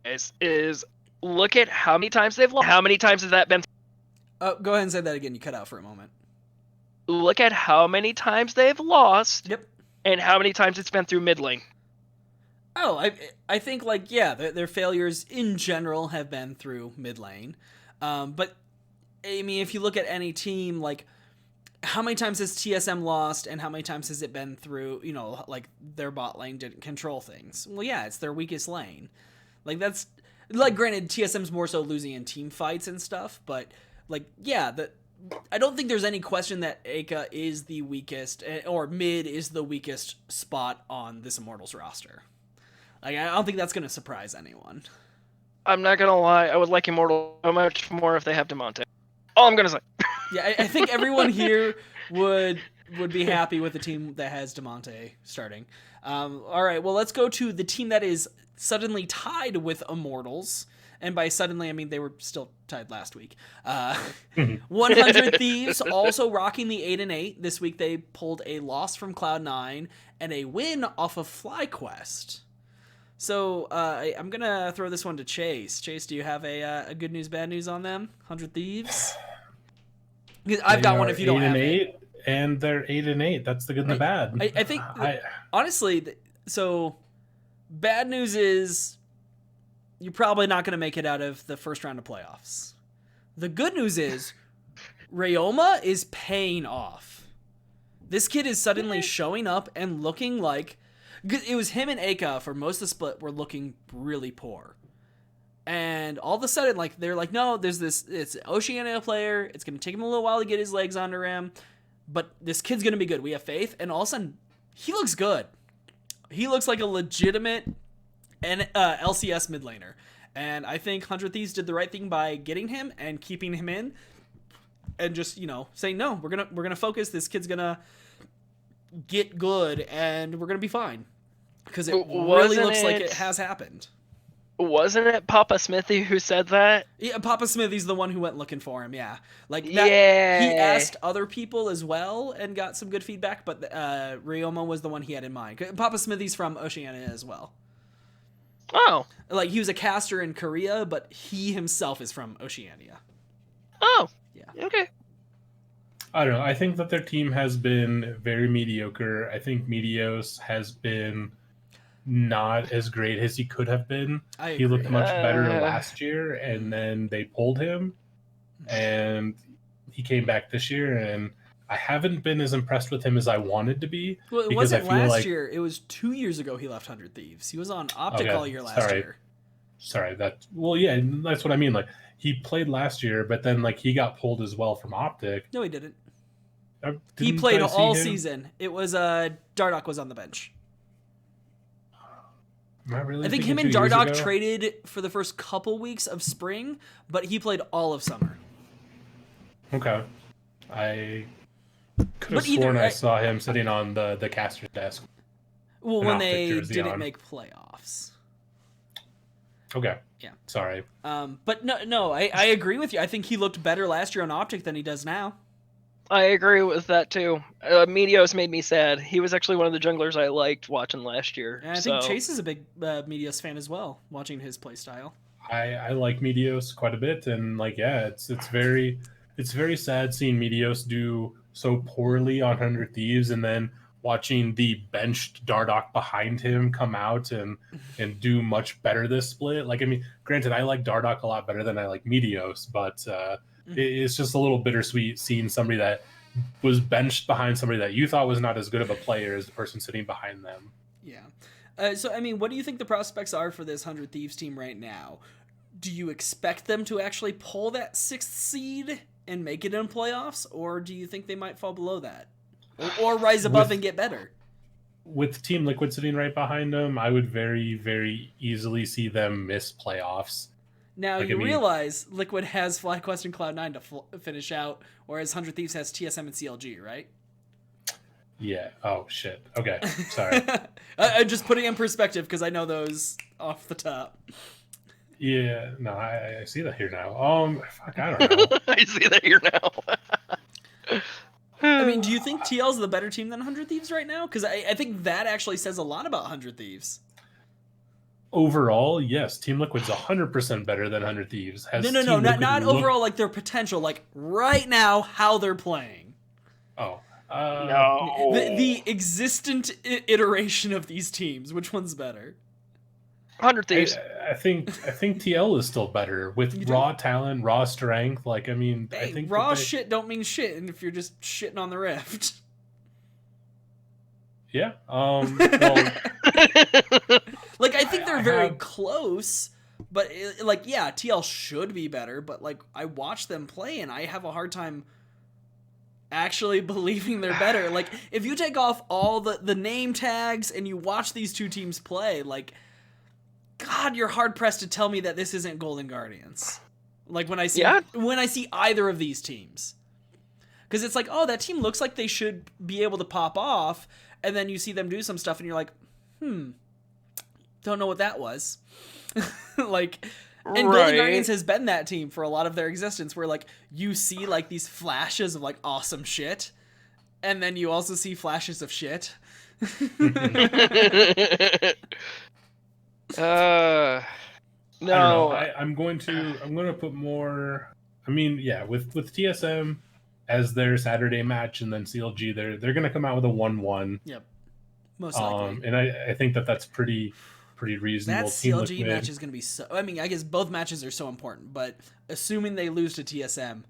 guys is look at how many times they've lost. How many times has that been?
Go ahead and say that again. You cut out for a moment.
Look at how many times they've lost.
Yep.
And how many times it's been through mid lane.
Oh, I think, like, yeah, their failures in general have been through mid lane. But, I mean, if you look at any team, like, how many times has TSM lost and how many times has it been through, you know, like, their bot lane didn't control things? Well, yeah, it's their weakest lane. Like, that's, like, granted, TSM's more so losing in team fights and stuff, but, like, yeah, I don't think there's any question that Aka is the weakest, or mid is the weakest spot on this Immortals roster. Like, I don't think that's going to surprise anyone.
I'm not going to lie. I would like Immortal so much more if they have Demonte. All I'm going to say.
Yeah, I think everyone here would be happy with the team that has Demonte starting. All right, well, let's go to the team that is suddenly tied with Immortals. And by suddenly, I mean they were still tied last week. 100 Thieves also rocking the 8-8. This week they pulled a loss from Cloud9 and a win off of FlyQuest. So I'm going to throw this one to Chase. Chase, do you have a good news, bad news on them? 100 Thieves? I've got one if you don't have it.
And they're 8-8. That's the good and the bad.
I think, honestly, so bad news is you're probably not going to make it out of the first round of playoffs. The good news is Ryoma is paying off. This kid is suddenly showing up and looking like... It was him and Aka for most of the split were looking really poor. And all of a sudden, like, they're like, no, it's an Oceania player. It's going to take him a little while to get his legs under him. But this kid's going to be good. We have faith. And all of a sudden, he looks good. He looks like a legitimate LCS mid laner. And I think 100 Thieves did the right thing by getting him and keeping him in. And just, you know, saying, no, we're gonna focus. This kid's going to get good and we're going to be fine. Because it really looks like it has happened.
Wasn't it Papa Smithy who said that?
Yeah, Papa Smithy's the one who went looking for him, yeah. Like that,
yeah.
He asked other people as well and got some good feedback, but Ryoma was the one he had in mind. Papa Smithy's from Oceania as well.
Oh.
Like, he was a caster in Korea, but he himself is from Oceania.
Oh.
Yeah.
Okay.
I don't know. I think that their team has been very mediocre. I think Meteos has been not as great as he could have been. He looked much better last year, and then they pulled him, and he came back this year, and I haven't been as impressed with him as I wanted to be.
Well, it wasn't last year. It was 2 years ago he left 100 Thieves. He was on Optic all year last year.
Sorry, that's what I mean. Like, he played last year, but then like he got pulled as well from Optic.
No, he didn't. He played all season. It was Dardoch was on the bench.
Really
I think him and Dardoch traded for the first couple weeks of spring, but he played all of summer.
Okay. I Could have sworn I saw him sitting on the caster's desk.
Well, when they didn't make playoffs.
Okay.
Yeah.
Sorry.
But no, I agree with you. I think he looked better last year on Optic than he does now.
I agree with that too. Meteos made me sad. He was actually one of the junglers I liked watching last year.
And I think Chase is a big Meteos fan as well, watching his playstyle.
I like Meteos quite a bit, and it's very sad seeing Meteos do so poorly on 100 Thieves, and then watching the benched Dardoch behind him come out and do much better this split. Like, I mean, granted, I like Dardoch a lot better than I like Meteos, but it's just a little bittersweet seeing somebody that was benched behind somebody that you thought was not as good of a player as the person sitting behind them.
Yeah. So, I mean, what do you think the prospects are for this 100 Thieves team right now? Do you expect them to actually pull that 6th seed and make it in playoffs, or do you think they might fall below that? Or rise above and get better?
With Team Liquid sitting right behind them, I would very, very easily see them miss playoffs.
Now, realize Liquid has FlyQuest and Cloud9 to finish out, whereas 100 Thieves has TSM and CLG, right?
Yeah. Oh, shit. Okay. Sorry.
I'm just putting in perspective because I know those off the top.
Yeah. No, I see that here now. Fuck, I don't know.
I see that here now.
I mean, do you think TL's the better team than 100 Thieves right now? Because I think that actually says a lot about 100 Thieves.
Overall, yes, Team Liquid's 100% better than 100 Thieves.
No, not overall, like their potential, like right now, how they're playing.
Oh.
No.
The existent iteration of these teams, which one's better?
100 Thieves.
I think TL is still better with raw talent, raw strength. Like, I mean,
hey,
I think
raw shit don't mean shit, and if you're just shitting on the Rift.
Yeah. Well,
like, I think they're very close, but TL should be better. But like, I watch them play, and I have a hard time actually believing they're better. Like, if you take off all the name tags and you watch these two teams play, like, God, you're hard pressed to tell me that this isn't Golden Guardians. Like, when I see either of these teams, because it's like, oh, that team looks like they should be able to pop off, and then you see them do some stuff, and you're like, don't know what that was. Like, and Golden Guardians has been that team for a lot of their existence, where like you see like these flashes of like awesome shit, and then you also see flashes of shit.
No.
I'm going to put more. I mean, yeah, with TSM as their Saturday match, and then CLG, they're going to come out with a 1-1.
Yep, most likely.
And I think that's pretty reasonable.
That CLG match is going to be so. I mean, I guess both matches are so important, but assuming they lose to TSM,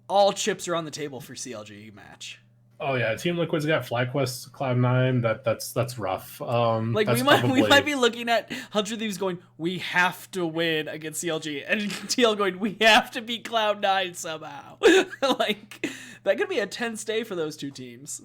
all chips are on the table for CLG match.
Oh yeah, Team Liquid's got FlyQuest, Cloud9. That's rough.
Like,
that's
we might be looking at 100 Thieves going, we have to win against CLG, and TL going, we have to beat Cloud9 somehow. Like, that could be a tense day for those two teams.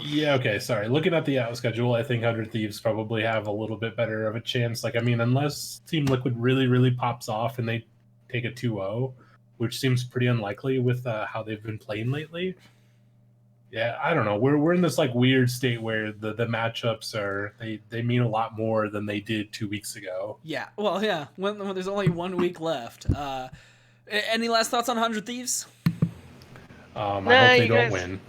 Yeah. Okay. Sorry. Looking at the out schedule, I think 100 Thieves probably have a little bit better of a chance. Like, I mean, unless Team Liquid really pops off and they take a 2-0, which seems pretty unlikely with how they've been playing lately. Yeah, I don't know. We're in this like weird state where the matchups they mean a lot more than they did 2 weeks ago.
Yeah, well, yeah. When there's only 1 week left. Any last thoughts on 100 Thieves?
I hope they don't win.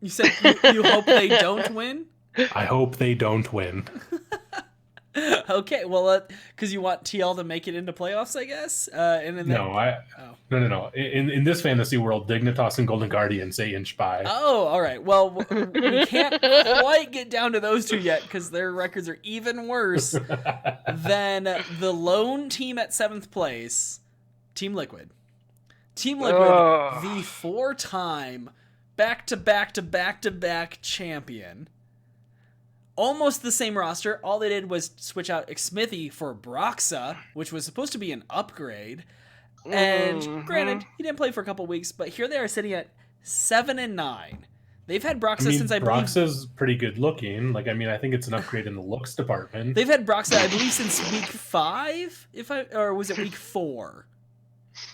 You said you hope they don't win?
I hope they don't win.
Okay, well, because you want TL to make it into playoffs, I guess.
No. In this fantasy world, Dignitas and Golden Guardians they inch by.
Oh, all right. Well, we can't quite get down to those two yet because their records are even worse than the lone team at 7th place, Team Liquid. Team Liquid, the 4-time back-to-back champion. Almost the same roster. All they did was switch out Xmithy for Broxa, which was supposed to be an upgrade. And granted, he didn't play for a couple weeks, but here they are sitting at 7-9. They've had Broxa since I believe
Broxa's pretty good looking. Like, I mean, I think it's an upgrade in the looks department.
They've had Broxa, I believe, since week 5, or was it week 4?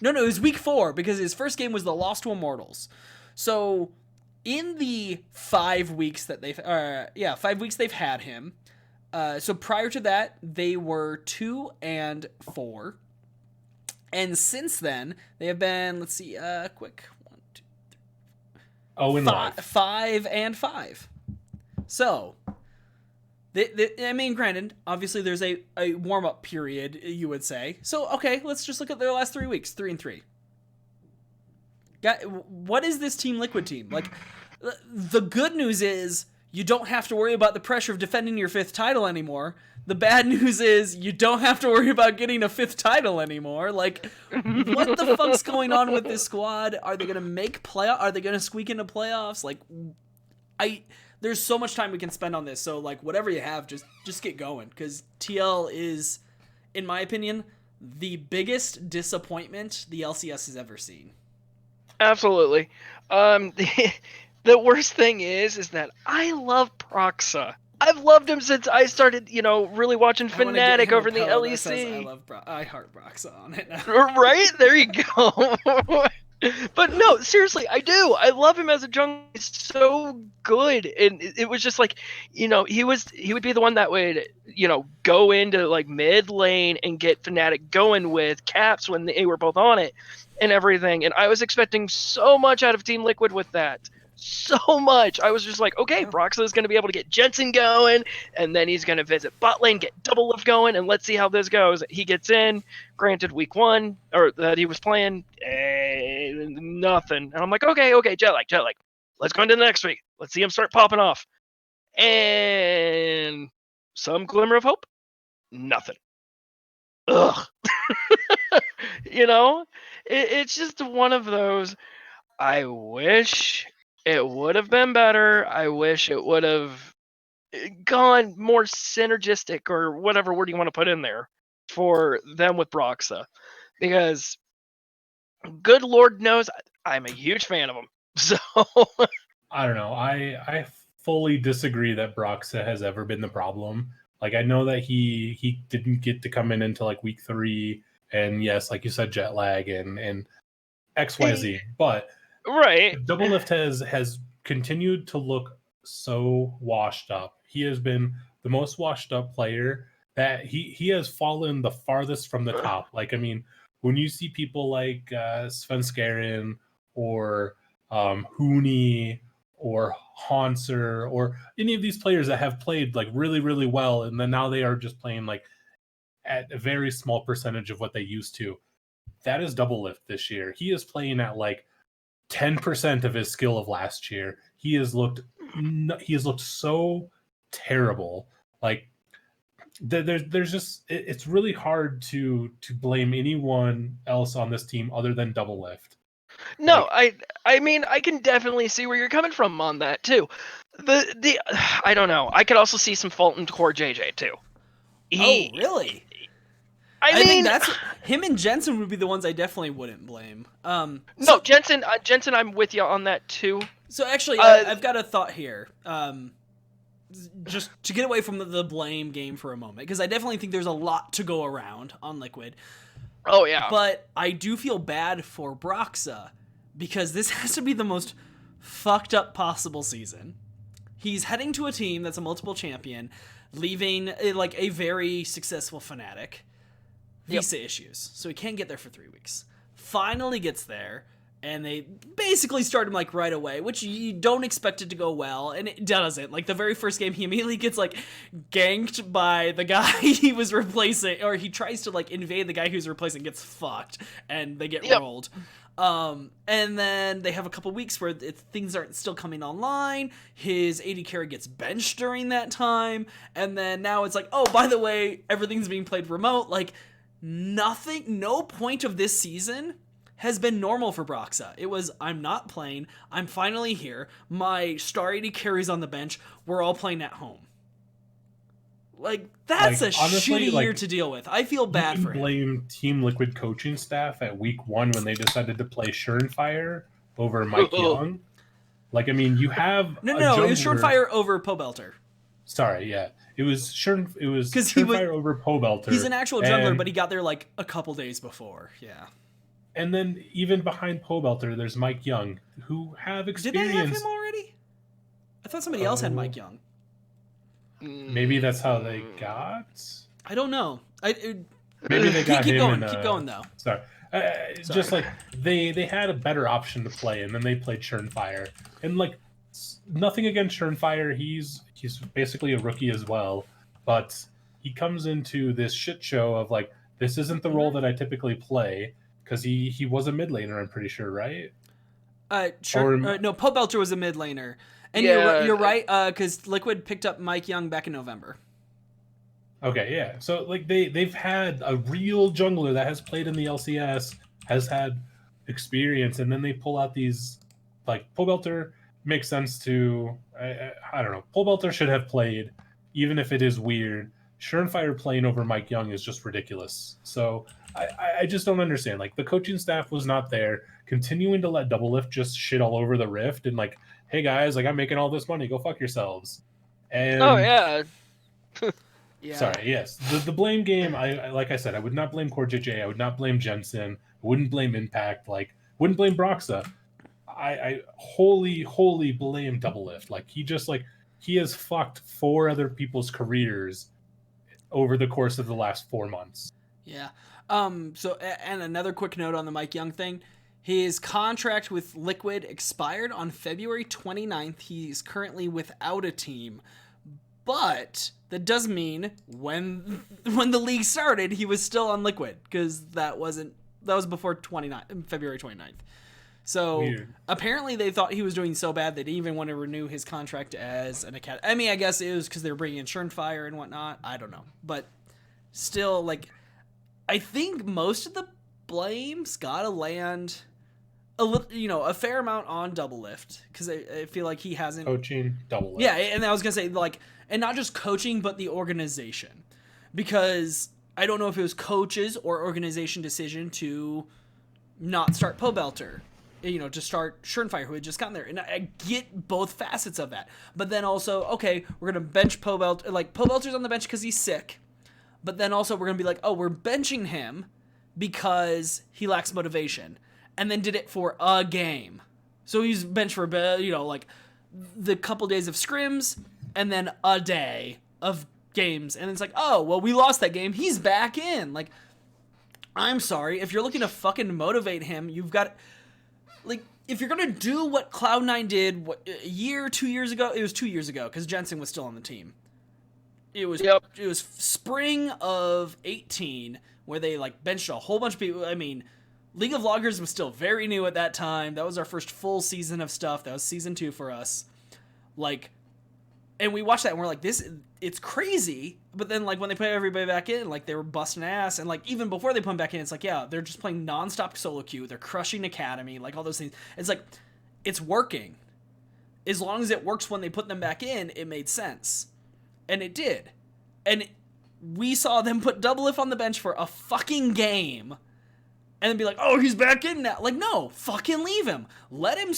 No, it was week 4 because his first game was the Lost to Immortals. So in the 5 weeks that they've 5 weeks they've had him. So prior to that, they were 2-4. And since then, they have been, let's see, quick, 1, 2, 3, 5-5. So, I mean, granted, obviously there's a warm-up period, you would say. So, okay, let's just look at their last 3 weeks, 3-3. What is this Team Liquid team? Like, the good news is you don't have to worry about the pressure of defending your 5th title anymore. The bad news is you don't have to worry about getting a 5th title anymore. Like, what the fuck's going on with this squad? Are they going to make playoff? Are they going to squeak into playoffs? Like, there's so much time we can spend on this. So, like, whatever you have, just get going. Because TL is, in my opinion, the biggest disappointment the LCS has ever seen.
Absolutely. The worst thing is that I love Proxa. I've loved him since I started, really watching Fnatic over in the LEC.
I heart Proxa on it now.
Right? There you go. But no, seriously, I do. I love him as a jungler. He's so good. And it was just like, he would be the one that would, go into like mid lane and get Fnatic going with Caps when they were both on it and everything. And I was expecting so much out of Team Liquid with that. So much. I was just like, okay, Proxa is going to be able to get Jensen going, and then he's going to visit bot lane, get double lift going, and let's see how this goes. He gets in, granted week 1, or that he was playing, nothing. And I'm like, okay, jet lag. Let's go into the next week. Let's see him start popping off. And some glimmer of hope, nothing. Ugh. It's just one of those, I wish it would have been better. I wish it would have gone more synergistic, or whatever word you want to put in there, for them with Broxa. Because, good Lord knows, I'm a huge fan of him. So,
I don't know. I fully disagree that Broxa has ever been the problem. Like, I know that he didn't get to come in until like week 3, and yes, like you said, jet lag and XYZ, but
right.
Doublelift has continued to look so washed up. He has been the most washed up player that he has fallen the farthest from the top. Like, I mean, when you see people like Svenskeren or Hooney or Hanser or any of these players that have played like really, really well, and then now they are just playing like at a very small percentage of what they used to. That is Doublelift this year. He is playing at like 10% of his skill of last year. He has looked so terrible. Like, there's just, it's really hard to blame anyone else on this team other than Doublelift.
No, like, I mean, I can definitely see where you're coming from on that too. The I don't know. I could also see some fault in Core JJ too.
Oh, really? I mean, think that's him and Jensen would be the ones I definitely wouldn't blame.
No, Jensen, I'm with you on that too.
So actually, I've got a thought here. Just to get away from the blame game for a moment, because I definitely think there's a lot to go around on Liquid.
Oh yeah.
But I do feel bad for Broxa, because this has to be the most fucked up possible season. He's heading to a team that's a multiple champion, leaving like a very successful Fnatic. Visa issues, so he can't get there for 3 weeks. Finally gets there, and they basically start him like right away, which you don't expect it to go well, and it doesn't. Like, the very first game, he immediately gets like ganked by the guy he was replacing, or he tries to like invade the guy who's replacing, gets fucked, and they get rolled. And then they have a couple weeks where things aren't still coming online. His AD carry gets benched during that time, and then now it's like, oh, by the way, everything's being played remote. Like, no point of this season has been normal for Broxa. It was, I'm not playing, I'm finally here, my star AD carries on the bench, we're all playing at home. Like, that's a honestly, shitty year to deal with. I feel bad for him.
Blame Team Liquid coaching staff at week 1 when they decided to play Surenfire over Mike Young. Like, I mean, you have
No, it was Surenfire over Pobelter.
Sorry, yeah. It was Surenfire over Pobelter.
He's an actual jungler, but he got there like a couple days before. Yeah.
And then even behind Pobelter, there's Mike Young, who have experience.
Did they have him already? I thought somebody else had Mike Young.
Maybe that's how they got.
I don't know.
Maybe they got
keep
him.
Keep going though.
Sorry. Just like they had a better option to play, and then they played Churnfire. And like nothing against Churnfire, he's basically a rookie as well, but he comes into this shit show of like, this isn't the role that I typically play, because he was a mid laner, I'm pretty sure, right?
Sure. No, Pobelter was a mid laner. And you're right, because Liquid picked up Mike Young back in November.
Okay, yeah. So like they've had a real jungler that has played in the LCS, has had experience, and then they pull out these like Pobelter makes sense to I don't know. Pobelter should have played, even if it is weird. Churnfire playing over Mike Young is just ridiculous. So I just don't understand. Like the coaching staff was not there, continuing to let Doublelift just shit all over the Rift and like, hey guys, like I'm making all this money, go fuck yourselves. And
yeah.
Sorry, yes. The blame game, I like I said, I would not blame Core JJ, I would not blame Jensen, I wouldn't blame Impact, like wouldn't blame Broxa. I wholly blame Doublelift. Like he has fucked 4 other people's careers over the course of the last 4 months.
Yeah. So and another quick note on the Mike Young thing. His contract with Liquid expired on February 29th. He's currently without a team. But that does mean when the league started, he was still on Liquid, because that was before February 29th. So weird. Apparently they thought he was doing so bad they didn't even want to renew his contract as an academy. I mean, I guess it was because they were bringing in Churnfire and whatnot. I don't know, but still, like, I think most of the blame's gotta land a fair amount on Doublelift, because I feel like he hasn't
coaching Doublelift.
Yeah, and I was gonna say, like, and not just coaching, but the organization, because I don't know if it was coaches or organization decision to not start Pobelter, to start Churnfire, who had just gotten there. And I get both facets of that. But then also, okay, we're going to bench Pobelter. Like, Pobelter's on the bench because he's sick. But then also we're going to be like, oh, we're benching him because he lacks motivation. And then did it for a game. So he's benched for, like, the couple days of scrims and then a day of games. And it's like, oh, well, we lost that game. He's back in. Like, I'm sorry. If you're looking to fucking motivate him, you've got... Like, if you're going to do what Cloud9 did a year, 2 years ago, it was 2 years ago, because Jensen was still on the team. It was spring of 18, where they, like, benched a whole bunch of people. I mean, League of Loggers was still very new at that time. That was our first full season of stuff. That was season 2 for us. Like, and we watched that and we're like, it's crazy. But then, like, when they put everybody back in, like, they were busting ass. And, like, even before they put them back in, it's like, yeah, they're just playing nonstop solo queue. They're crushing Academy, like, all those things. It's like, it's working. As long as it works when they put them back in, it made sense. And it did. And we saw them put Doublelift on the bench for a fucking game. And then be like, oh, he's back in now. Like, no, fucking leave him. Let him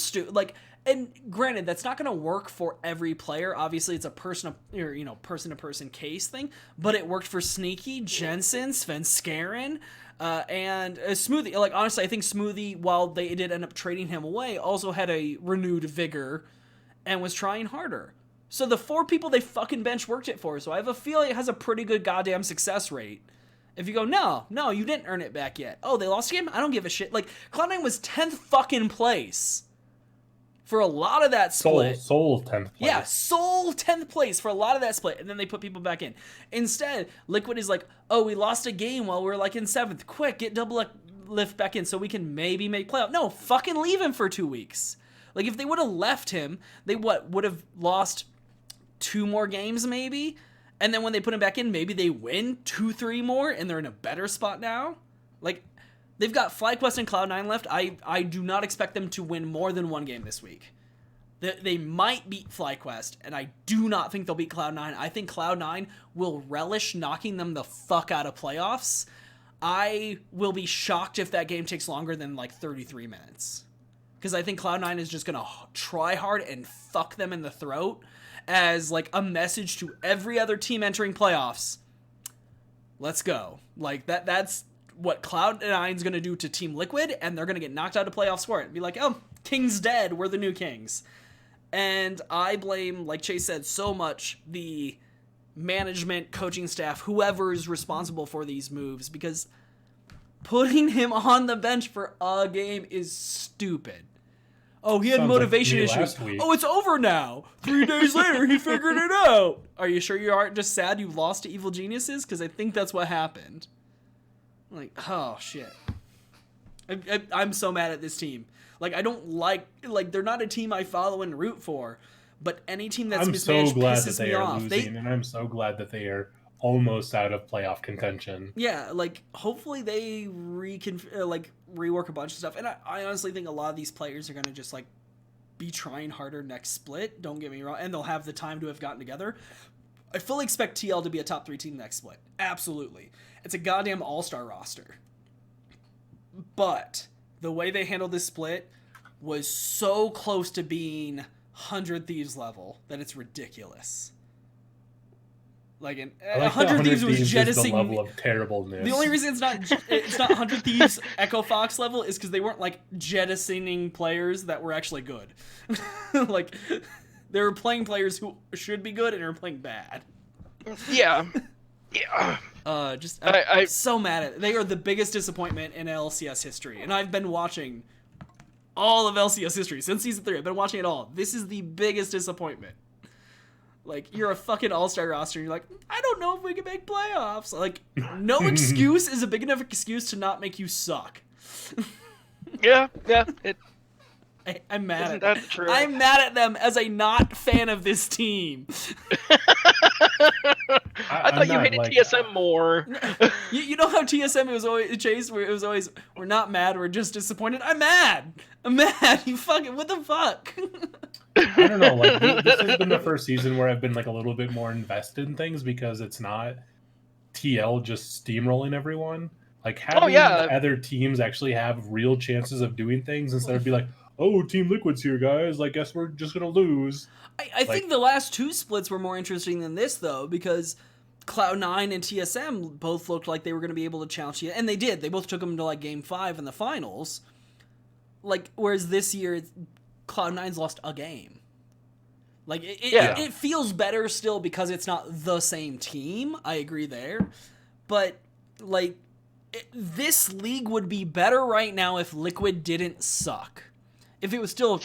and granted, that's not going to work for every player. Obviously, it's a person-to-person case thing. But it worked for Sneaky, Jensen, Svenskeren, and Smoothie. Like, honestly, I think Smoothie, while they did end up trading him away, also had a renewed vigor and was trying harder. So the 4 people they fucking bench worked it for. So I have a feeling it has a pretty good goddamn success rate. If you go, no, you didn't earn it back yet. Oh, they lost a game? I don't give a shit. Like, Cloud9 was 10th fucking place for a lot of that split.
Sole 10th place.
Yeah, sole 10th place for a lot of that split. And then they put people back in. Instead, Liquid is like, oh, we lost a game while we're, like, in 7th. Quick, get Doublelift back in so we can maybe make playoff. No, fucking leave him for 2 weeks. Like, if they would have left him, they would have lost 2 more games maybe? And then when they put him back in, maybe they win 2-3 more, and they're in a better spot now. Like, they've got FlyQuest and Cloud9 left. I do not expect them to win more than 1 game this week. They might beat FlyQuest, and I do not think they'll beat Cloud9. I think Cloud9 will relish knocking them the fuck out of playoffs. I will be shocked if that game takes longer than, like, 33 minutes. Because I think Cloud9 is just going to try hard and fuck them in the throat as, like, a message to every other team entering playoffs. Let's go. Like, that's what Cloud9's going to do to Team Liquid, and they're going to get knocked out of playoffs for it. And be like, oh, King's dead. We're the new Kings. And I blame, like Chase said, so much the management, coaching staff, whoever is responsible for these moves, because putting him on the bench for a game is stupid. Oh, he had motivation issues. Oh, it's over now. 3 days later, he figured it out. Are you sure you aren't just sad you lost to Evil Geniuses? Because I think that's what happened. Like, oh, shit. I'm so mad at this team. Like, I don't like, they're not a team I follow and root for. But any team that's mismanaged pisses me off.
Losing, and I'm so glad that they are almost out of playoff contention.
Yeah, like, hopefully they rework a bunch of stuff. And I honestly think a lot of these players are going to just, like, be trying harder next split. Don't get me wrong. And they'll have the time to have gotten together. I fully expect TL to be a top 3 team next split. Absolutely. It's a goddamn all-star roster. But the way they handled this split was so close to being 100 Thieves level that it's ridiculous. Like, 100 Thieves was jettisoning.
The level of terribleness.
The only reason it's not 100 Thieves Echo Fox level is because they weren't like jettisoning players that were actually good. Like, they were playing players who should be good and are playing bad.
Yeah. Yeah.
I'm so mad at it. They are the biggest disappointment in LCS history, and I've been watching all of LCS history since season 3. I've been watching it all. This is the biggest disappointment. Like, you're a fucking all-star roster, and you're like, I don't know if we can make playoffs. Like, no excuse is a big enough excuse to not make you suck.
Yeah.
I'm mad
Isn't
at
that true?
I'm mad at them as a not fan of this team.
I thought you hated TSM more.
You know how TSM was always Chase, where it was always, we're not mad, we're just disappointed. I'm mad. You fucking, what the fuck?
I don't know. Like, this has been the first season where I've been like a little bit more invested in things because it's not TL just steamrolling everyone. Like, having other teams actually have real chances of doing things instead of be like, oh, Team Liquid's here, guys. Like, guess we're just gonna lose.
I think the last 2 splits were more interesting than this, though, because Cloud9 and TSM both looked like they were going to be able to challenge you, and they did. They both took them to, like, Game 5 in the finals. Like, whereas this year, Cloud9's lost a game. Like, it feels better still because it's not the same team. I agree there. But, like, this league would be better right now if Liquid didn't suck. If it was still...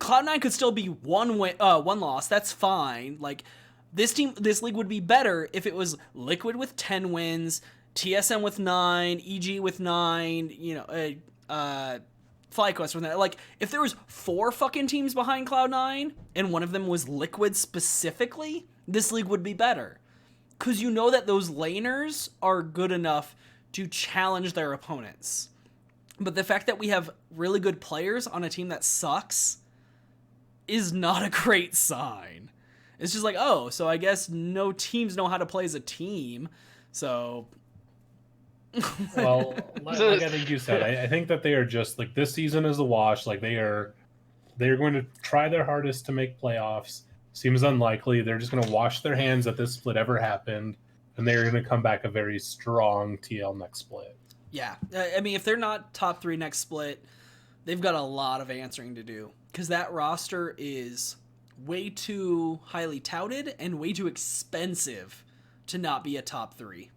Cloud9 could still be one loss. That's fine. Like, this league would be better if it was Liquid with 10 wins, TSM with 9, EG with 9, FlyQuest with 9. Like, if there was 4 fucking teams behind Cloud9 and one of them was Liquid specifically, this league would be better. Because you know that those laners are good enough to challenge their opponents. But the fact that we have really good players on a team that sucks is not a great sign. It's just like, oh, so I guess no teams know how to play as a team. So,
well, like I think you said, I think that they are just like, this season is a wash. Like, they're going to try their hardest to make playoffs. Seems unlikely. They're just going to wash their hands that this split ever happened, and they're going to come back a very strong TL next split.
Yeah, I mean, if they're not top 3 next split, they've got a lot of answering to do. Because that roster is way too highly touted and way too expensive to not be a top 3.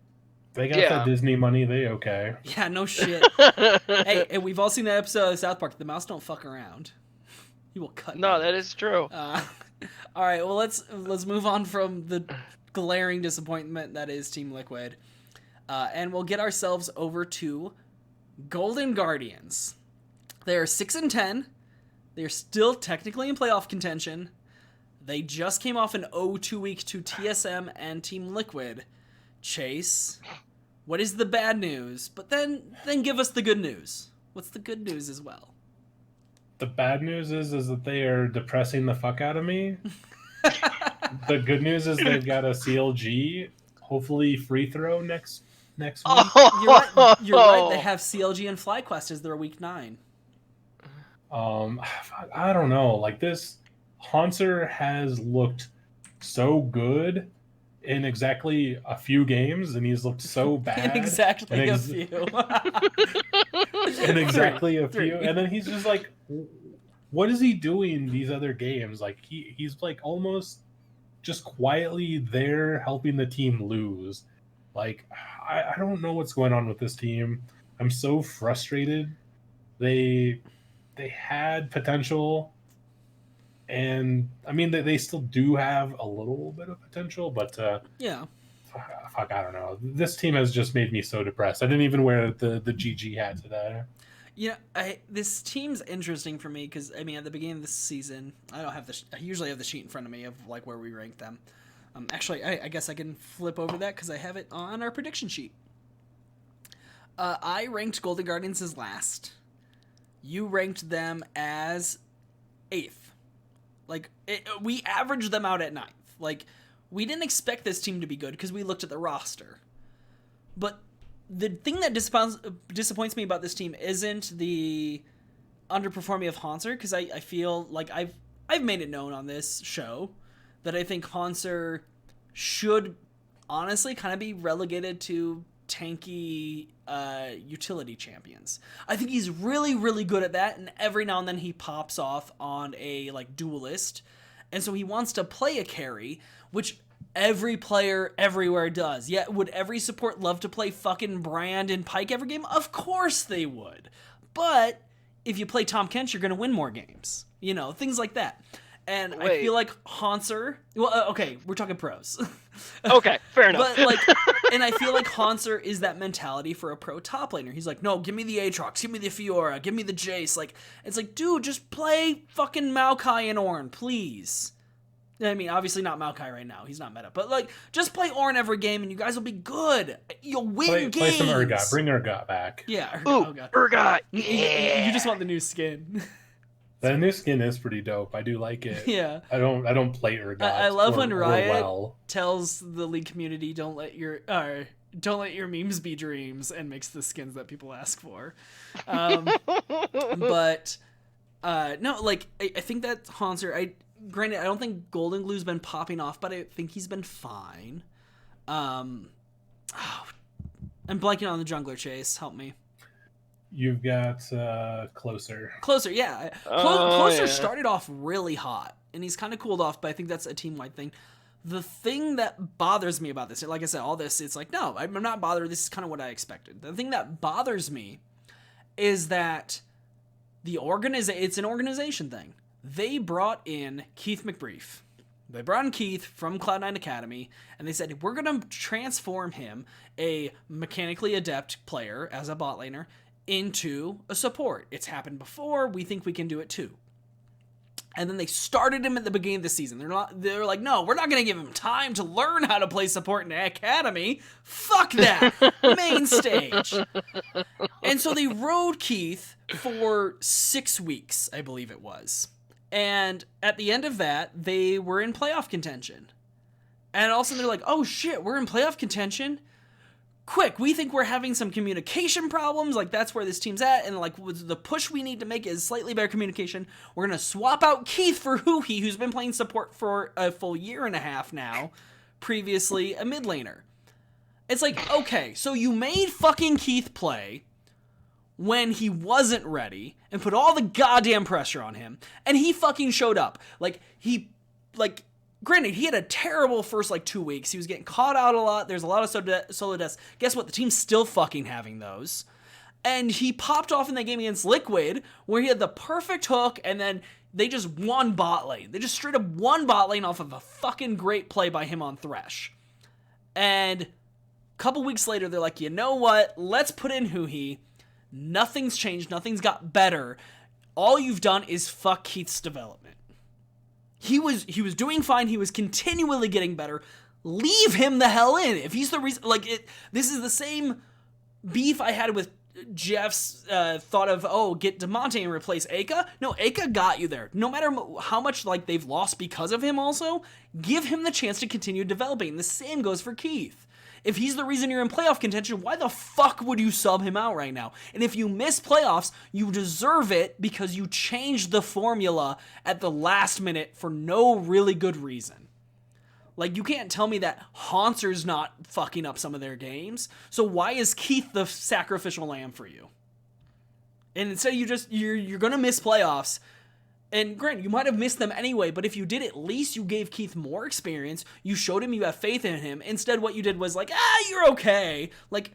They got that Disney money, they okay.
Yeah, no shit. Hey, and we've all seen that episode of South Park. The mouse don't fuck around. He will cut.
No, that is true.
All right, well, let's move on from the glaring disappointment that is Team Liquid. And we'll get ourselves over to Golden Guardians. They are 6-10. They're still technically in playoff contention. They just came off an 0-2 week to TSM and Team Liquid. Chase, what is the bad news? But then give us the good news. What's the good news as well?
The bad news is that they are depressing the fuck out of me. The good news is they've got a CLG, hopefully free throw next week.
You're right. They have CLG and FlyQuest as their week 9.
I don't know. Like, this Haunter has looked so good. in exactly a few games, and he's looked so bad.
In exactly a few.
In exactly a
Three.
few, and then he's just like, what is he doing these other games? Like he's like almost just quietly there helping the team lose. Like I don't know what's going on with this team. I'm so frustrated. They had potential, and I mean they still do have a little bit of potential, but
yeah.
Fuck, I don't know. This team has just made me so depressed. I didn't even wear the GG hat today.
Yeah, this team's interesting for me because I mean at the beginning of the season, I don't have I usually have the sheet in front of me of like where we rank them. Actually, I guess I can flip over that because I have it on our prediction sheet. I ranked Golden Guardians as last. You ranked them as 8th. Like we averaged them out at 9th. Like we didn't expect this team to be good because we looked at the roster. But the thing that disappoints me about this team isn't the underperforming of Hanser, because I feel like I've made it known on this show that I think Hanser should honestly kind of be relegated to tanky utility champions. I think he's really, really good at that, and every now and then he pops off on a like duelist, and so he wants to play a carry, which every player everywhere does. Yeah, would every support love to play fucking Brand and Pyke every game? Of course they would. But if you play Tom Kent, you're going to win more games. You know, things like that. And I feel like Hanser... Well, okay, we're talking pros.
Okay, fair enough.
But, like, and I feel like Hanser is that mentality for a pro top laner. He's like, no, give me the Aatrox, give me the Fiora, give me the Jace. Like, it's like, dude, just play fucking Maokai and Ornn, please. I mean, obviously not Maokai right now. He's not meta. But, like, just play Ornn every game and you guys will be good. You'll win games.
Play some Urgot. Bring Urgot back.
Yeah,
Urgot. Urgot.
Yeah. You just want the new skin.
That new skin is pretty dope. I do like it.
Yeah.
I don't play Urgot.
I love when Riot tells the League community don't let your memes be dreams and makes the skins that people ask for. But no, like I think that Hanser, granted I don't think Golden Glue's been popping off, but I think he's been fine. I'm blanking on the jungler. Chase, help me.
You've got Closer.
Closer, yeah. Closer started off really hot, and he's kind of cooled off, but I think that's a team-wide thing. The thing that bothers me about this, like I said, all this, it's like, no, I'm not bothered. This is kind of what I expected. The thing that bothers me is that it's an organization thing. They brought in Keith McBrief. They brought in Keith from Cloud9 Academy, and they said, we're going to transform him, a mechanically adept player as a bot laner, into a support. It's happened before. We think we can do it too. And then they started him at the beginning of the season. They're like, no, we're not going to give him time to learn how to play support in the academy. Fuck that. Main stage. And so they rode Keith for 6 weeks, I believe it was. And at the end of that, they were in playoff contention. And all of a sudden they're like, oh shit, we're in playoff contention? Quick, we think we're having some communication problems, like that's where this team's at, and like the push we need to make is slightly better communication. We're going to swap out Keith for Huhi, who's been playing support for a full year and a half now, previously a mid laner. It's like, okay, so you made fucking Keith play when he wasn't ready and put all the goddamn pressure on him, and he fucking showed up. Granted, he had a terrible first, 2 weeks. He was getting caught out a lot. There's a lot of solo deaths. Guess what? The team's still fucking having those. And he popped off in that game against Liquid, where he had the perfect hook, and then they just won bot lane. They just straight up won bot lane off of a fucking great play by him on Thresh. And a couple weeks later, they're like, you know what? Let's put in Huhi. Nothing's changed. Nothing's got better. All you've done is fuck Keith's development. He was doing fine. He was continually getting better. Leave him the hell in. If he's the reason, this is the same beef I had with Jeff's thought of, get DeMonte and replace Aka. No, Aka got you there. No matter how much they've lost because of him also, give him the chance to continue developing. The same goes for Keith. If he's the reason you're in playoff contention, why the fuck would you sub him out right now? And if you miss playoffs, you deserve it because you changed the formula at the last minute for no really good reason. Like, you can't tell me that Haunter's not fucking up some of their games. So why is Keith the sacrificial lamb for you? And instead you're going to miss playoffs. And granted, you might have missed them anyway, but if you did, at least you gave Keith more experience. You showed him you have faith in him. Instead, what you did was like, you're okay. Like,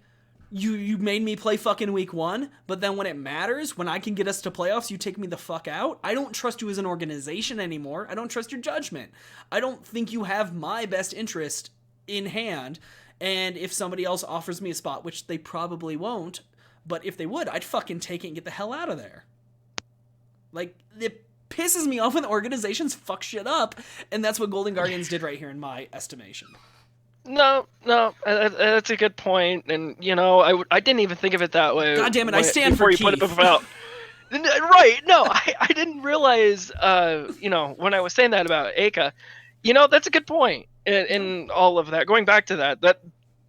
you made me play fucking week 1, but then when it matters, when I can get us to playoffs, you take me the fuck out. I don't trust you as an organization anymore. I don't trust your judgment. I don't think you have my best interest in hand. And if somebody else offers me a spot, which they probably won't, but if they would, I'd fucking take it and get the hell out of there. Like, it pisses me off when organizations fuck shit up, and that's what Golden Guardians did right here in my estimation.
No, that's a good point, and I didn't even think of it that way.
God damn it, I stand for Keith.
Before you put it about. Right? No, I didn't realize. When I was saying that about Aka, that's a good point. In all of that, going back to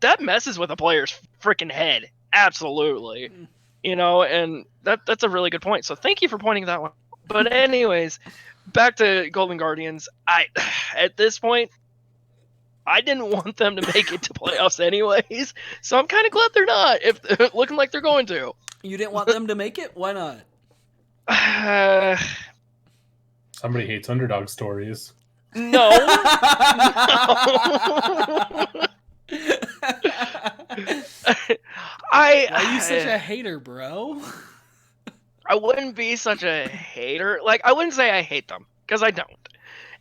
that messes with a player's freaking head. Absolutely, and that's a really good point. So thank you for pointing that one. But anyways, back to Golden Guardians. At this point, I didn't want them to make it to playoffs anyways, so I'm kind of glad they're not. If looking like they're going to. You
didn't want them to make it? Why not?
Somebody hates underdog stories.
No.
Why are you such a hater, bro?
I wouldn't be such a hater. Like, I wouldn't say I hate them, because I don't.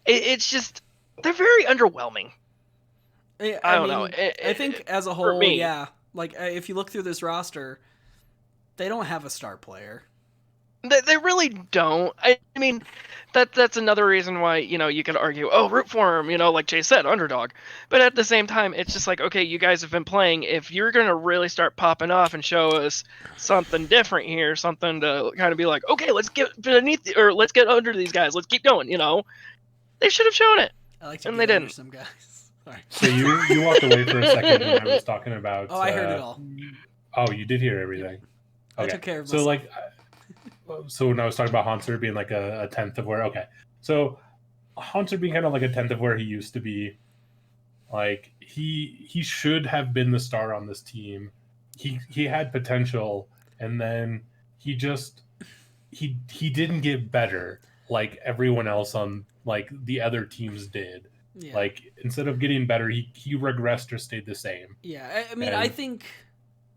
It's just, they're very underwhelming. I don't know.
I think as a whole, yeah. Like, if you look through this roster, they don't have a star player.
They really don't. I mean, that's another reason why, you could argue, root for him, like Jay said, underdog. But at the same time, it's just like, okay, you guys have been playing. If you're going to really start popping off and show us something different here, something to kind of be like, okay, let's get beneath, or let's get under these guys, let's keep going, they should have shown it.
I like to
and they didn't.
Some guys. Sorry.
So you walked away for a second when I was talking about.
Oh, I heard it all.
Oh, you did hear everything.
Okay. I took care of
myself. So when I was talking about Haunter being like a tenth of where, okay, so Haunter being kind of like a tenth of where he used to be, like he should have been the star on this team. He had potential, and then he didn't get better like everyone else on like the other teams did. Yeah. Like instead of getting better, he regressed or stayed the same.
Yeah, I mean, I think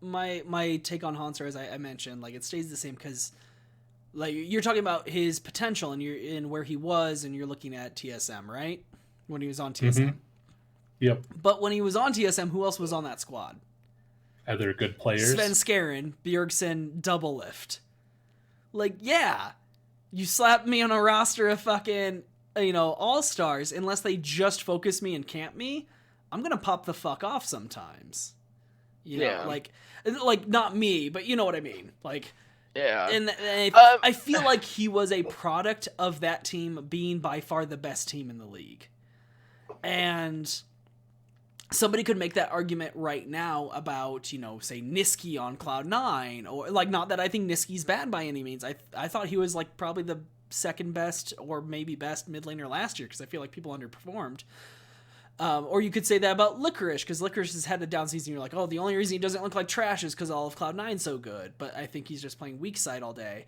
my take on Haunter, as I mentioned, like it stays the same because. Like you're talking about his potential and you're in where he was and you're looking at TSM, right? When he was on TSM.
Mm-hmm. Yep.
But when he was on TSM, who else was on that squad?
Other good players.
Sven Skaren, Bjergsen, Double Lift. Like, yeah. You slap me on a roster of fucking, all-stars, unless they just focus me and camp me, I'm going to pop the fuck off sometimes. You know, like not me, but you know what I mean. Like,
yeah.
And I feel like he was a product of that team being by far the best team in the league. And somebody could make that argument right now about, say Niski on Cloud9, or like, not that I think Niski's bad by any means. I thought he was like probably the second best or maybe best mid laner last year because I feel like people underperformed. Or you could say that about Licorice, because Licorice has had a down season. You're like, oh, the only reason he doesn't look like trash is because all of Cloud9's so good. But I think he's just playing weak side all day.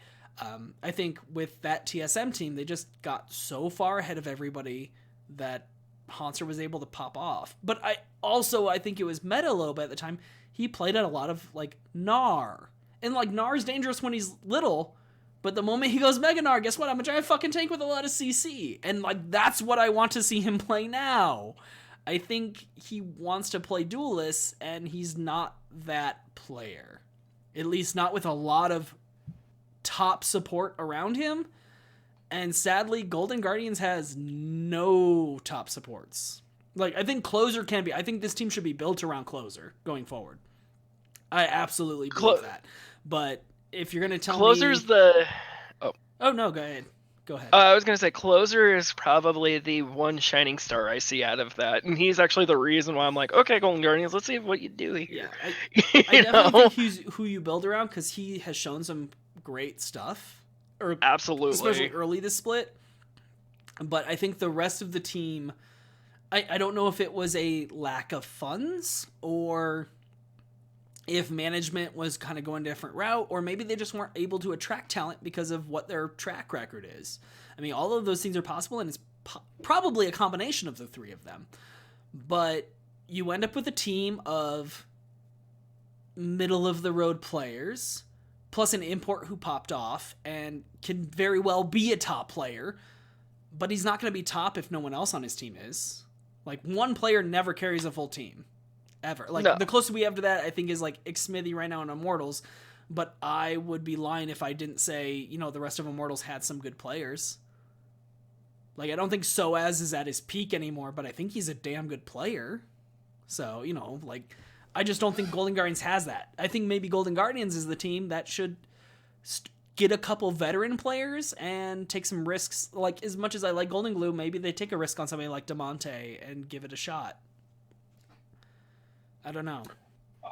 I think with that TSM team, they just got so far ahead of everybody that Haunter was able to pop off. But I think it was meta a little bit at the time. He played at a lot of like Gnar. And like Gnar's dangerous when he's little, but the moment he goes Mega Gnar, guess what? I'm a giant fucking tank with a lot of CC. And like that's what I want to see him play now. I think he wants to play duelists, and he's not that player. At least not with a lot of top support around him. And sadly, Golden Guardians has no top supports. Like, I think Closer can be. I think this team should be built around Closer going forward. I absolutely believe that. But if you're going to tell
Closer's
me...
the...
Oh, no, go ahead. Go ahead.
I was going to say, Closer is probably the one shining star I see out of that. And he's actually the reason why I'm like, okay, Golden Guardians, let's see what you do here.
Yeah, I definitely think he's who you build around because he has shown some great stuff.
Absolutely.
Especially early this split. But I think the rest of the team I don't know if it was a lack of funds or if management was kind of going a different route, or maybe they just weren't able to attract talent because of what their track record is. I mean, all of those things are possible, and it's probably a combination of the three of them. But you end up with a team of middle-of-the-road players, plus an import who popped off and can very well be a top player, but he's not going to be top if no one else on his team is. Like, one player never carries a full team. Ever. Like, no. The closest we have to that, I think, is, like, Xsmithy right now in Immortals, but I would be lying if I didn't say, you know, the rest of Immortals had some good players. Like, I don't think Soaz is at his peak anymore, but I think he's a damn good player. So, you know, like, I just don't think Golden Guardians has that. I think maybe Golden Guardians is the team that should get a couple veteran players and take some risks. Like, as much as I like Golden Glue, maybe they take a risk on somebody like DeMonte and give it a shot. I don't know.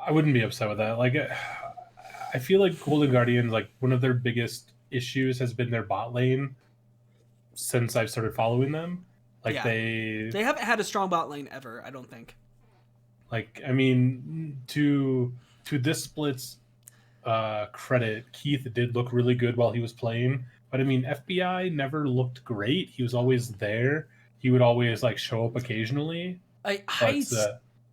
I wouldn't be upset with that. Like, I feel like Golden Guardians, like, one of their biggest issues has been their bot lane since I've started following them. Like, they
haven't had a strong bot lane ever, I don't think.
Like, I mean, to this split's credit, Keith did look really good while he was playing. But I mean, FBI never looked great. He was always there. He would always, like, show up occasionally.
I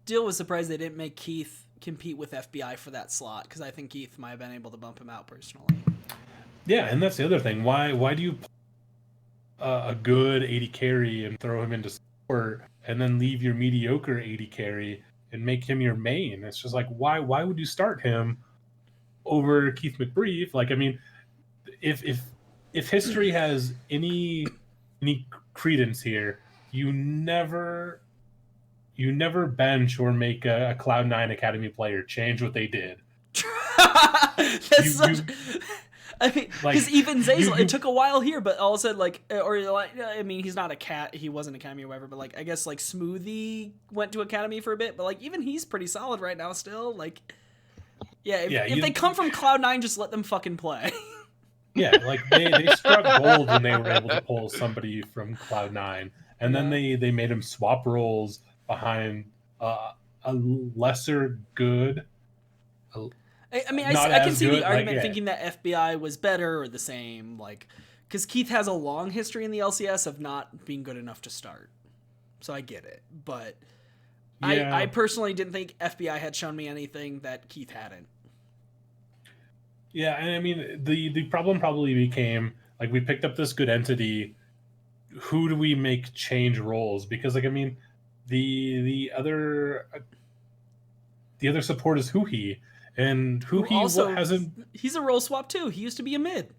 still was surprised they didn't make Keith compete with FBI for that slot, because I think Keith might have been able to bump him out personally.
Yeah, and that's the other thing. Why do you a good 80 carry and throw him into support and then leave your mediocre 80 carry and make him your main? It's just like, why would you start him over Keith McBrief? Like, I mean, if history has any credence here, you never bench or make a Cloud9 Academy player change what they did.
I mean, because even Zeyzal, it took a while here, but all of a sudden, like, or like, I mean, he's not a cat, he wasn't Academy or whatever, but like, I guess like Smoothie went to Academy for a bit, but like, even he's pretty solid right now still. Like, if they come from Cloud9, just let them fucking play.
Yeah, like they struck gold when they were able to pull somebody from Cloud9, and then they made him swap roles behind a lesser good.
I mean, I can see the argument thinking that FBI was better or the same, like, because Keith has a long history in the LCS of not being good enough to start. So I get it. But yeah. I personally didn't think FBI had shown me anything that Keith hadn't.
Yeah, and I mean, the problem probably became, like, we picked up this good entity. Who do we make change roles? Because, like, I mean, the other support is Huhi. And Huhi also hasn't.
He's a role swap too. He used to be a mid.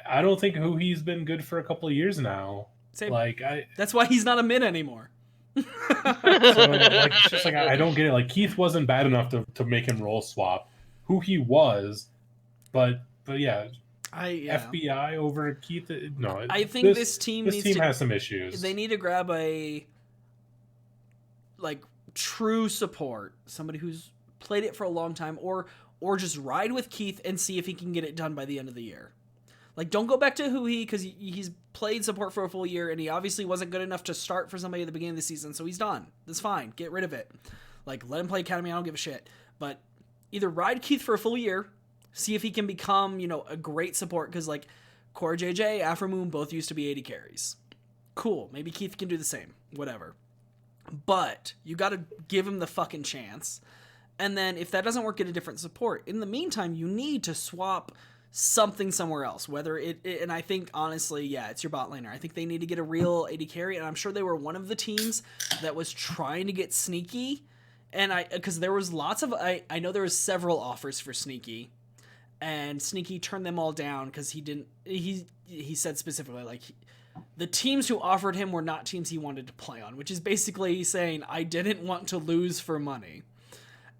I don't think Huhi's been good for a couple of years now.
Same. That's why he's not a mid anymore.
So, like, it's just like, I don't get it. Like, Keith wasn't bad enough to make him role swap. Huhi was, but yeah. FBI over Keith. No,
I think this team
has some issues.
They need to grab a, like, true support, somebody who's played it for a long time, or just ride with Keith and see if he can get it done by the end of the year. Like, don't go back to Huhi, because he's played support for a full year, and he obviously wasn't good enough to start for somebody at the beginning of the season, so he's done. That's fine. Get rid of it. Like, let him play Academy. I don't give a shit. But either ride Keith for a full year, see if he can become, you know, a great support, because, like, Core JJ, Afromoon both used to be 80 carries. Cool. Maybe Keith can do the same. Whatever. But you got to give him the fucking chance. And then if that doesn't work, get a different support. In the meantime, you need to swap something somewhere else. Whether and I think, honestly, yeah, it's your bot laner. I think they need to get a real 80 carry, and I'm sure they were one of the teams that was trying to get Sneaky. And because there was lots of, I know there was several offers for Sneaky, and Sneaky turned them all down because he said specifically, like, the teams who offered him were not teams he wanted to play on, which is basically saying, I didn't want to lose for money.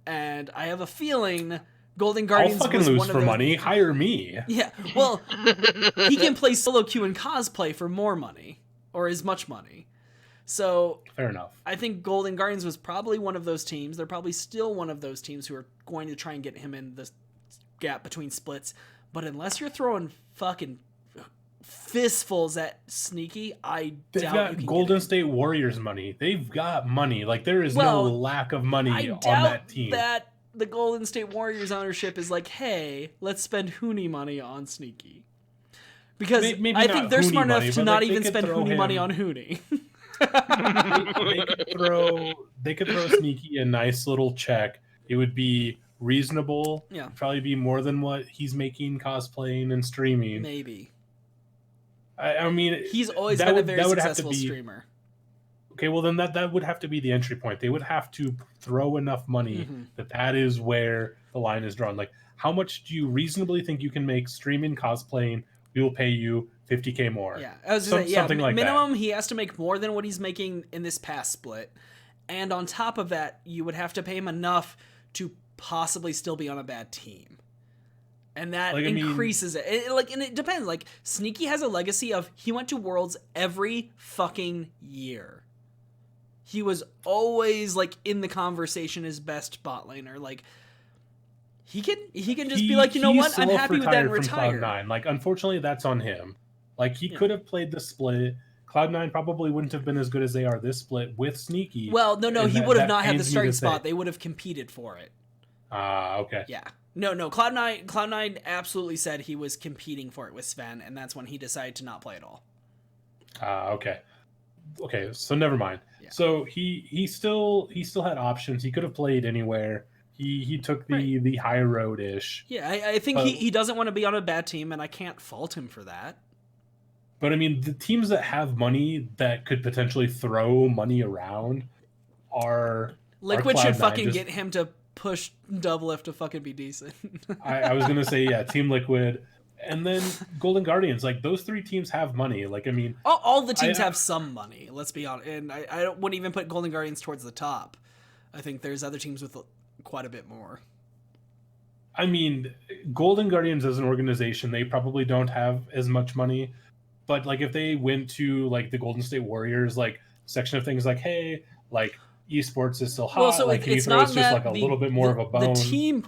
And I have a feeling Golden Guardians
I'll fucking
was
lose
one of
for
those...
money. Hire me.
Yeah, well, he can play solo queue and cosplay for more money, or as much money. So
fair enough.
I think Golden Guardians was probably one of those teams. They're probably still one of those teams who are going to try and get him in the gap between splits. But unless you're throwing fucking fistfuls at Sneaky,
They've
doubt
got
you can
Golden
get
State Warriors money. They've got money. Like, there is no lack of money
I
on
doubt
that team.
that the Golden State Warriors ownership is like, hey, let's spend Huni money on Sneaky. Because
Maybe
I think they're
Huni
smart enough
money,
to
but,
not
like, they
even
could
spend
throw
Huni money
him-
on Huni.
they could throw Sneaky a nice little check. It would be reasonable.
Yeah.
It'd probably be more than what he's making cosplaying and streaming.
Maybe.
I mean,
He's always
that
been
would-
a very
that would have to
successful
be-
streamer.
Okay, well then that would have to be the entry point. They would have to throw enough money that is where the line is drawn. Like, how much do you reasonably think you can make streaming cosplaying? We will pay you $50K more.
Yeah, I was gonna say,
something like that.
minimum he has to make more than what he's making in this past split, and on top of that, you would have to pay him enough to possibly still be on a bad team, and that increases it. And it depends. Like, Sneaky has a legacy of he went to Worlds every fucking year. He was always like in the conversation as best bot laner. Like, he can just be like, you know what, I'm happy with that and retire.
Cloud9. Like, unfortunately, that's on him. Like, he could have played the split. Cloud9 probably wouldn't have been as good as they are this split with Sneaky.
Well, no, he would have not had the starting spot. They would have competed for it.
Okay.
Yeah. No, Cloud9 absolutely said he was competing for it with Sven, and that's when he decided to not play at all.
Okay. Okay, so never mind.
Yeah.
So he still had options. He could have played anywhere. He took the high road ish.
Yeah, I think he doesn't want to be on a bad team, and I can't fault him for that.
But I mean, the teams that have money that could potentially throw money around are
Liquid should fucking
just
get him to push double F to fucking be decent.
I was gonna say, yeah, Team Liquid, and then Golden Guardians. Like, those three teams have money. Like, I mean,
all the teams have some money. Let's be honest, and I wouldn't even put Golden Guardians towards the top. I think there's other teams with quite a bit more.
I mean, Golden Guardians as an organization, they probably don't have as much money. But like, if they went to like the Golden State Warriors like section of things, like, hey, like, esports is still hot.
Well, so
like, can you
it's
throw
not
us just like a little bit more of a bone?
The team,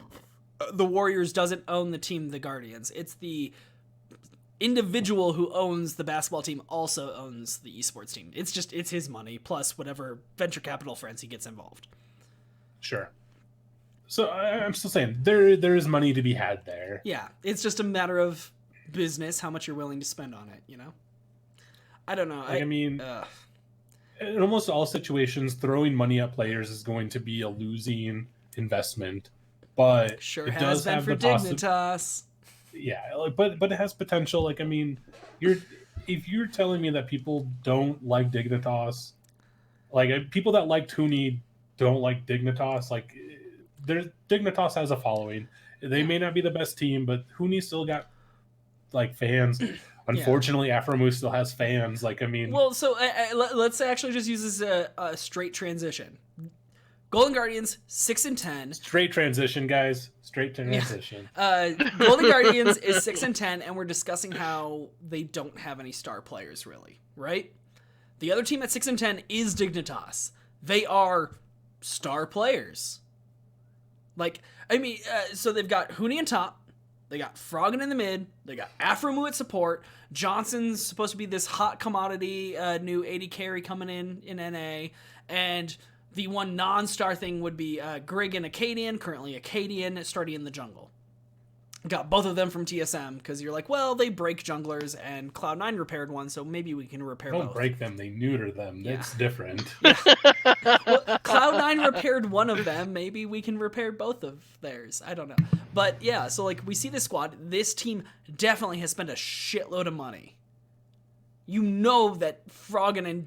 the Warriors, doesn't own the team, the Guardians. It's the individual who owns the basketball team also owns the esports team. It's his money plus whatever venture capital friends he gets involved.
Sure. So I'm still saying there is money to be had there.
Yeah, it's just a matter of business, how much you're willing to spend on it. You know, I don't know.
Like, I mean, in almost all situations, throwing money at players is going to be a losing investment. But
sure
it
has
does
been
have
for Dignitas.
Yeah, like, but it has potential. Like, I mean, if you're telling me that people don't like Dignitas, like, people that like Toonie don't like Dignitas, like, Dignitas has a following. They may not be the best team, but Huni still got like fans. Unfortunately, Afromu still has fans. Like, I mean,
well, so let's actually just use this a straight transition. Golden Guardians 6-10.
Straight transition, guys. Straight transition.
Golden Guardians is 6-10, and we're discussing how they don't have any star players, really, right? The other team at 6-10 is Dignitas. They are star players. Like, I mean, so they've got Huni on top, they got Froggen in the mid, they got Afromu at support, Johnson's supposed to be this hot commodity, new 80 carry coming in NA, and the one non-star thing would be Grig and Acadian, currently Acadian, starting in the jungle. Got both of them from TSM, because you're like, well, they break junglers, and Cloud9 repaired one, so maybe we can repair both.
Don't break them, they neuter them.
Yeah.
That's different.
Well, Cloud9 repaired one of them, maybe we can repair both of theirs. I don't know. But yeah, so like, we see this squad, this team definitely has spent a shitload of money. You know that Froggen and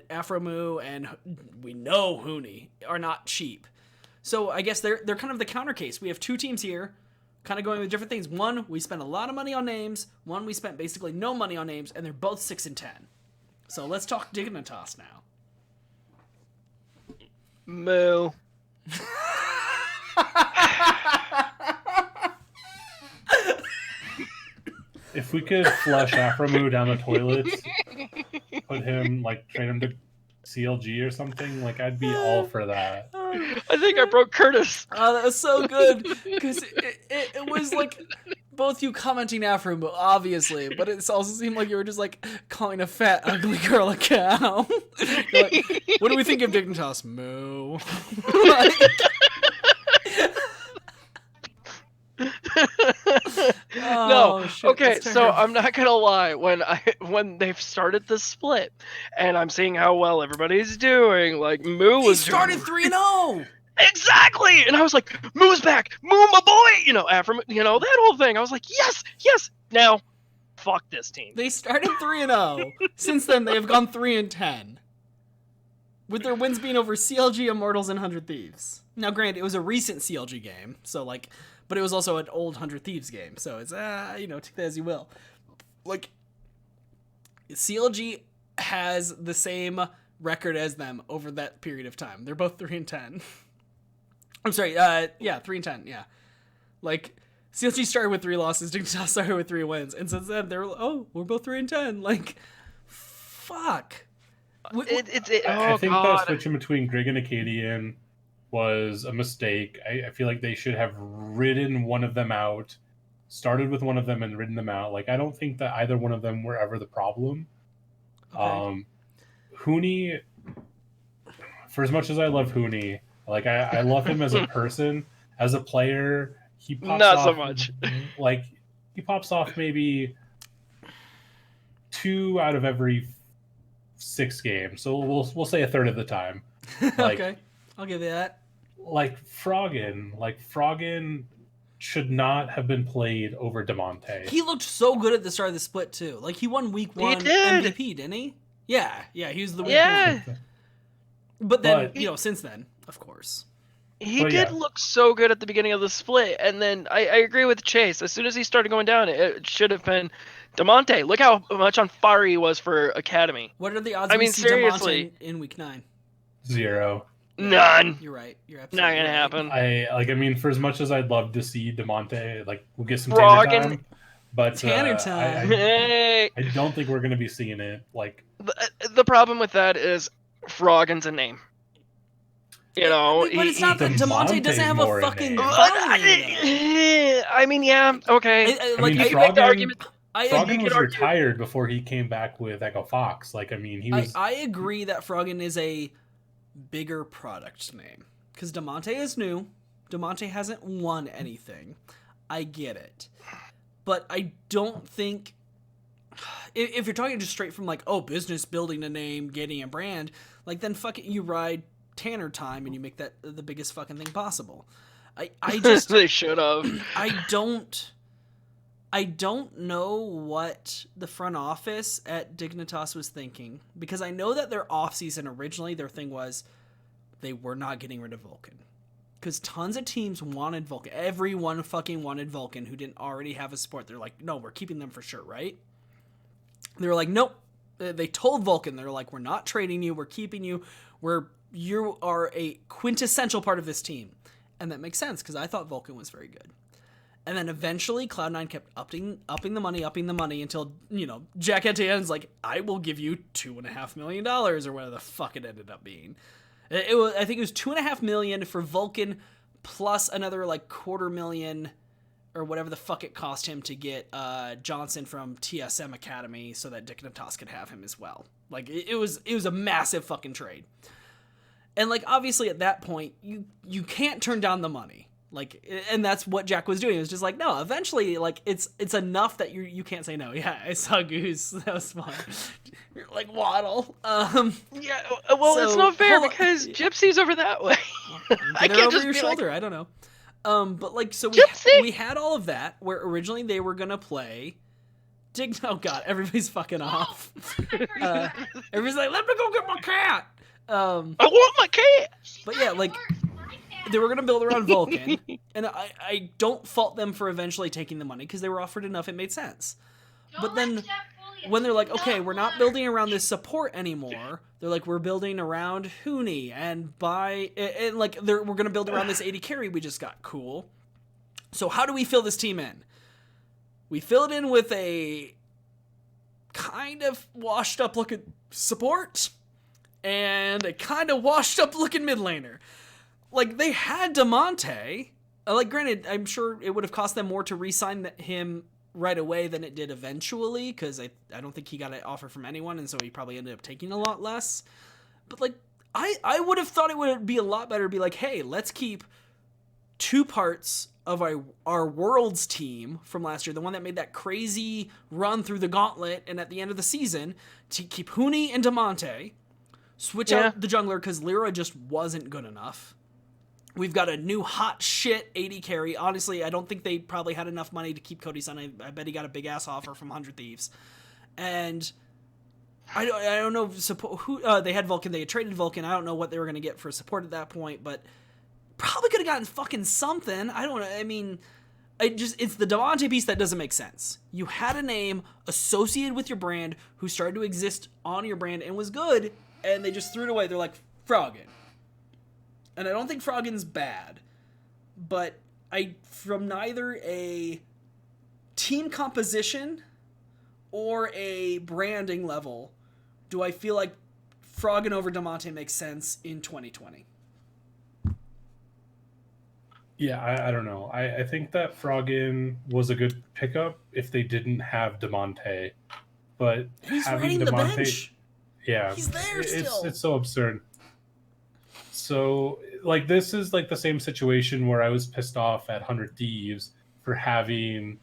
Afromu, and we know Huni, are not cheap. So I guess they're kind of the counter case. We have two teams here, kind of going with different things. One, we spent a lot of money on names. One, we spent basically no money on names, and they're both 6-10. So let's talk Dignitas now.
Moo.
If we could flush Afromu down the toilets, put him, like, train him to CLG or something, like, I'd be all for that.
I think I broke Curtis.
Oh, that was so good, because it was like both you commenting after him, obviously, but it also seemed like you were just like calling a fat, ugly girl a cow. Like, what do we think of Dignitas? Moo.
No,
shit,
okay, so I'm not gonna lie. When they've started the split, and I'm seeing how well everybody's doing, like Moo was
started 3-0.
Exactly, and I was like, Moo's back, Moo, my boy. After that whole thing, I was like, yes. Now, fuck this team.
They started 3-0. Since then, they have gone 3-10, with their wins being over CLG, Immortals, and 100 Thieves. Now, granted, it was a recent CLG game, so like. But it was also an old 100 Thieves game, so it's, take that as you will. Like, CLG has the same record as them over that period of time. They're both 3-10. I'm sorry, 3-10, yeah. Like, CLG started with 3 losses, Dignitas started with 3 wins, and since then, they're we're both 3-10. Like, fuck.
I think that switching between Grig and Acadian was a mistake. I feel like they should have ridden one of them out, started with one of them and ridden them out. Like, I don't think that either one of them were ever the problem. Okay. Hooney, for as much as I love Hooney, like I love him as a person, as a player, he pops
not
off,
so much.
Like, he pops off maybe 2 out of every 6 games. So we'll say a third of the time. Like,
okay, I'll give you that.
Like Froggen should not have been played over DeMonte.
He looked so good at the start of the split too. Like, he won week 1 MVP, didn't he? Yeah, he was the week 1. But then, since then, of course.
He did look so good at the beginning of the split, and then I agree with Chase. As soon as he started going down, it should have been DeMonte. Look how much on fire he was for Academy.
What are the odds we see DeMonte in week 9?
0.
None.
You're right. You're absolutely
not gonna happen.
I for as much as I'd love to see DeMonte, like, we'll get some Tanner time, but
Tanner time.
I don't think we're gonna be seeing it. Like,
the problem with that is Froggen's a name.
But it's not that DeMonte doesn't have a fucking following.
I mean, yeah, okay.
Froggen was retired before he came back with Echo Fox. Like, I mean, he was.
I agree that Froggen is a bigger product name, because DeMonte is new. DeMonte hasn't won anything. I get it, but I don't think if you're talking just straight from like, business, building a name, getting a brand, like, then fuck it, you ride Tanner time and you make that the biggest fucking thing possible. I just
they should have.
I don't know what the front office at Dignitas was thinking, because I know that their offseason originally, their thing was they were not getting rid of Vulcan. Because tons of teams wanted Vulcan. Everyone fucking wanted Vulcan who didn't already have a support. They're like, no, we're keeping them for sure, right? They were like, nope. They told Vulcan, they're like, we're not trading you, we're keeping you. You are a quintessential part of this team. And that makes sense, because I thought Vulcan was very good. And then eventually Cloud9 kept upping the money until, Jack Etienne's like, I will give you $2.5 million or whatever the fuck it ended up being. I think it was $2.5 million for Vulcan plus another like $250,000 or whatever the fuck it cost him to get Johnson from TSM Academy so that Dignitas could have him as well. Like, it was a massive fucking trade. And like, obviously at that point you can't turn down the money. Like, and that's what Jack was doing. It was just like, no, eventually, like, it's enough that you can't say no. Yeah, I saw Goose. That was fun. You're like, Waddle.
Yeah, well, so, it's not fair because Gypsy's over that way.
I can't over just your shoulder. Like... I don't know. But like, so we had all of that where originally they were gonna play. Oh God, everybody's fucking off. Everybody's like, let me go get my cat.
I want my cat.
But yeah, like. They were going to build around Vulcan, and I don't fault them for eventually taking the money, because they were offered enough, it made sense. But then, when they're like, okay, we're not building around this support anymore, they're like, we're building around Hooney, and like, we're going to build around this 80 carry we just got. Cool. So how do we fill this team in? We fill it in with a kind of washed up looking support, and a kind of washed up looking mid laner. Like, they had DeMonte, Like, granted, I'm sure it would have cost them more to re-sign him right away than it did eventually, because I don't think he got an offer from anyone, and so he probably ended up taking a lot less. But, like, I would have thought it would be a lot better to be like, hey, let's keep 2 parts of our Worlds team from last year, the one that made that crazy run through the gauntlet and at the end of the season, to keep Huni and Damonte, switch out the jungler because Lyra just wasn't good enough. We've got a new hot shit AD carry. Honestly, I don't think they probably had enough money to keep Cody Sun. I bet he got a big ass offer from 100 Thieves. And I don't know who they had Vulcan. They had traded Vulcan. I don't know what they were going to get for support at that point, but probably could have gotten fucking something. I don't know. I mean, it's the Devontae piece that doesn't make sense. You had a name associated with your brand who started to exist on your brand and was good, and they just threw it away. They're like, Froggen. And I don't think Froggen's bad, but from neither a team composition or a branding level do I feel like Froggen over Damonte makes sense in 2020.
Yeah, I don't know. I think that Froggen was a good pickup if they didn't have Damonte, but
he's
having
Damonte, the bench.
Yeah,
he's there still.
It's so absurd. So, like, this is like the same situation where I was pissed off at 100 Thieves for having,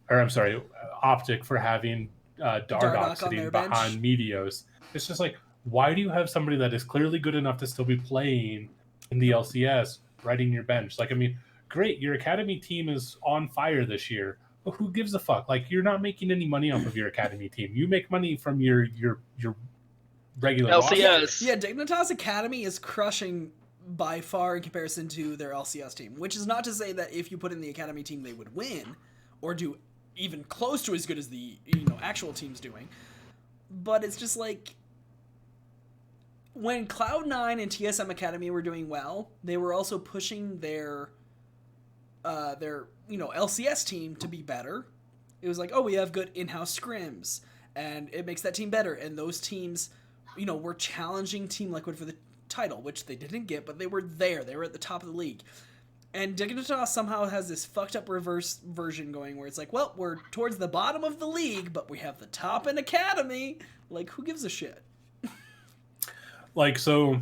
or I'm sorry, Optic for having Dardoch sitting behind Meteos. It's just like, why do you have somebody that is clearly good enough to still be playing in the LCS riding your bench? Like, I mean, great, your academy team is on fire this year, but who gives a fuck? Like, you're not making any money off of your academy team. You make money from your regular
LCS.
Yeah, Dignitas Academy is crushing by far in comparison to their LCS team, which is not to say that if you put in the academy team they would win or do even close to as good as the actual team's doing. But it's just like, when Cloud9 and TSM Academy were doing well, they were also pushing their LCS team to be better. It was like, oh, we have good in-house scrims, and it makes that team better. And those teams, were challenging Team Liquid for the title, which they didn't get, but they were there. They were at the top of the league. And Dignitas somehow has this fucked up reverse version going where it's like, well, we're towards the bottom of the league, but we have the top in Academy. Like, who gives a shit?
Like, so,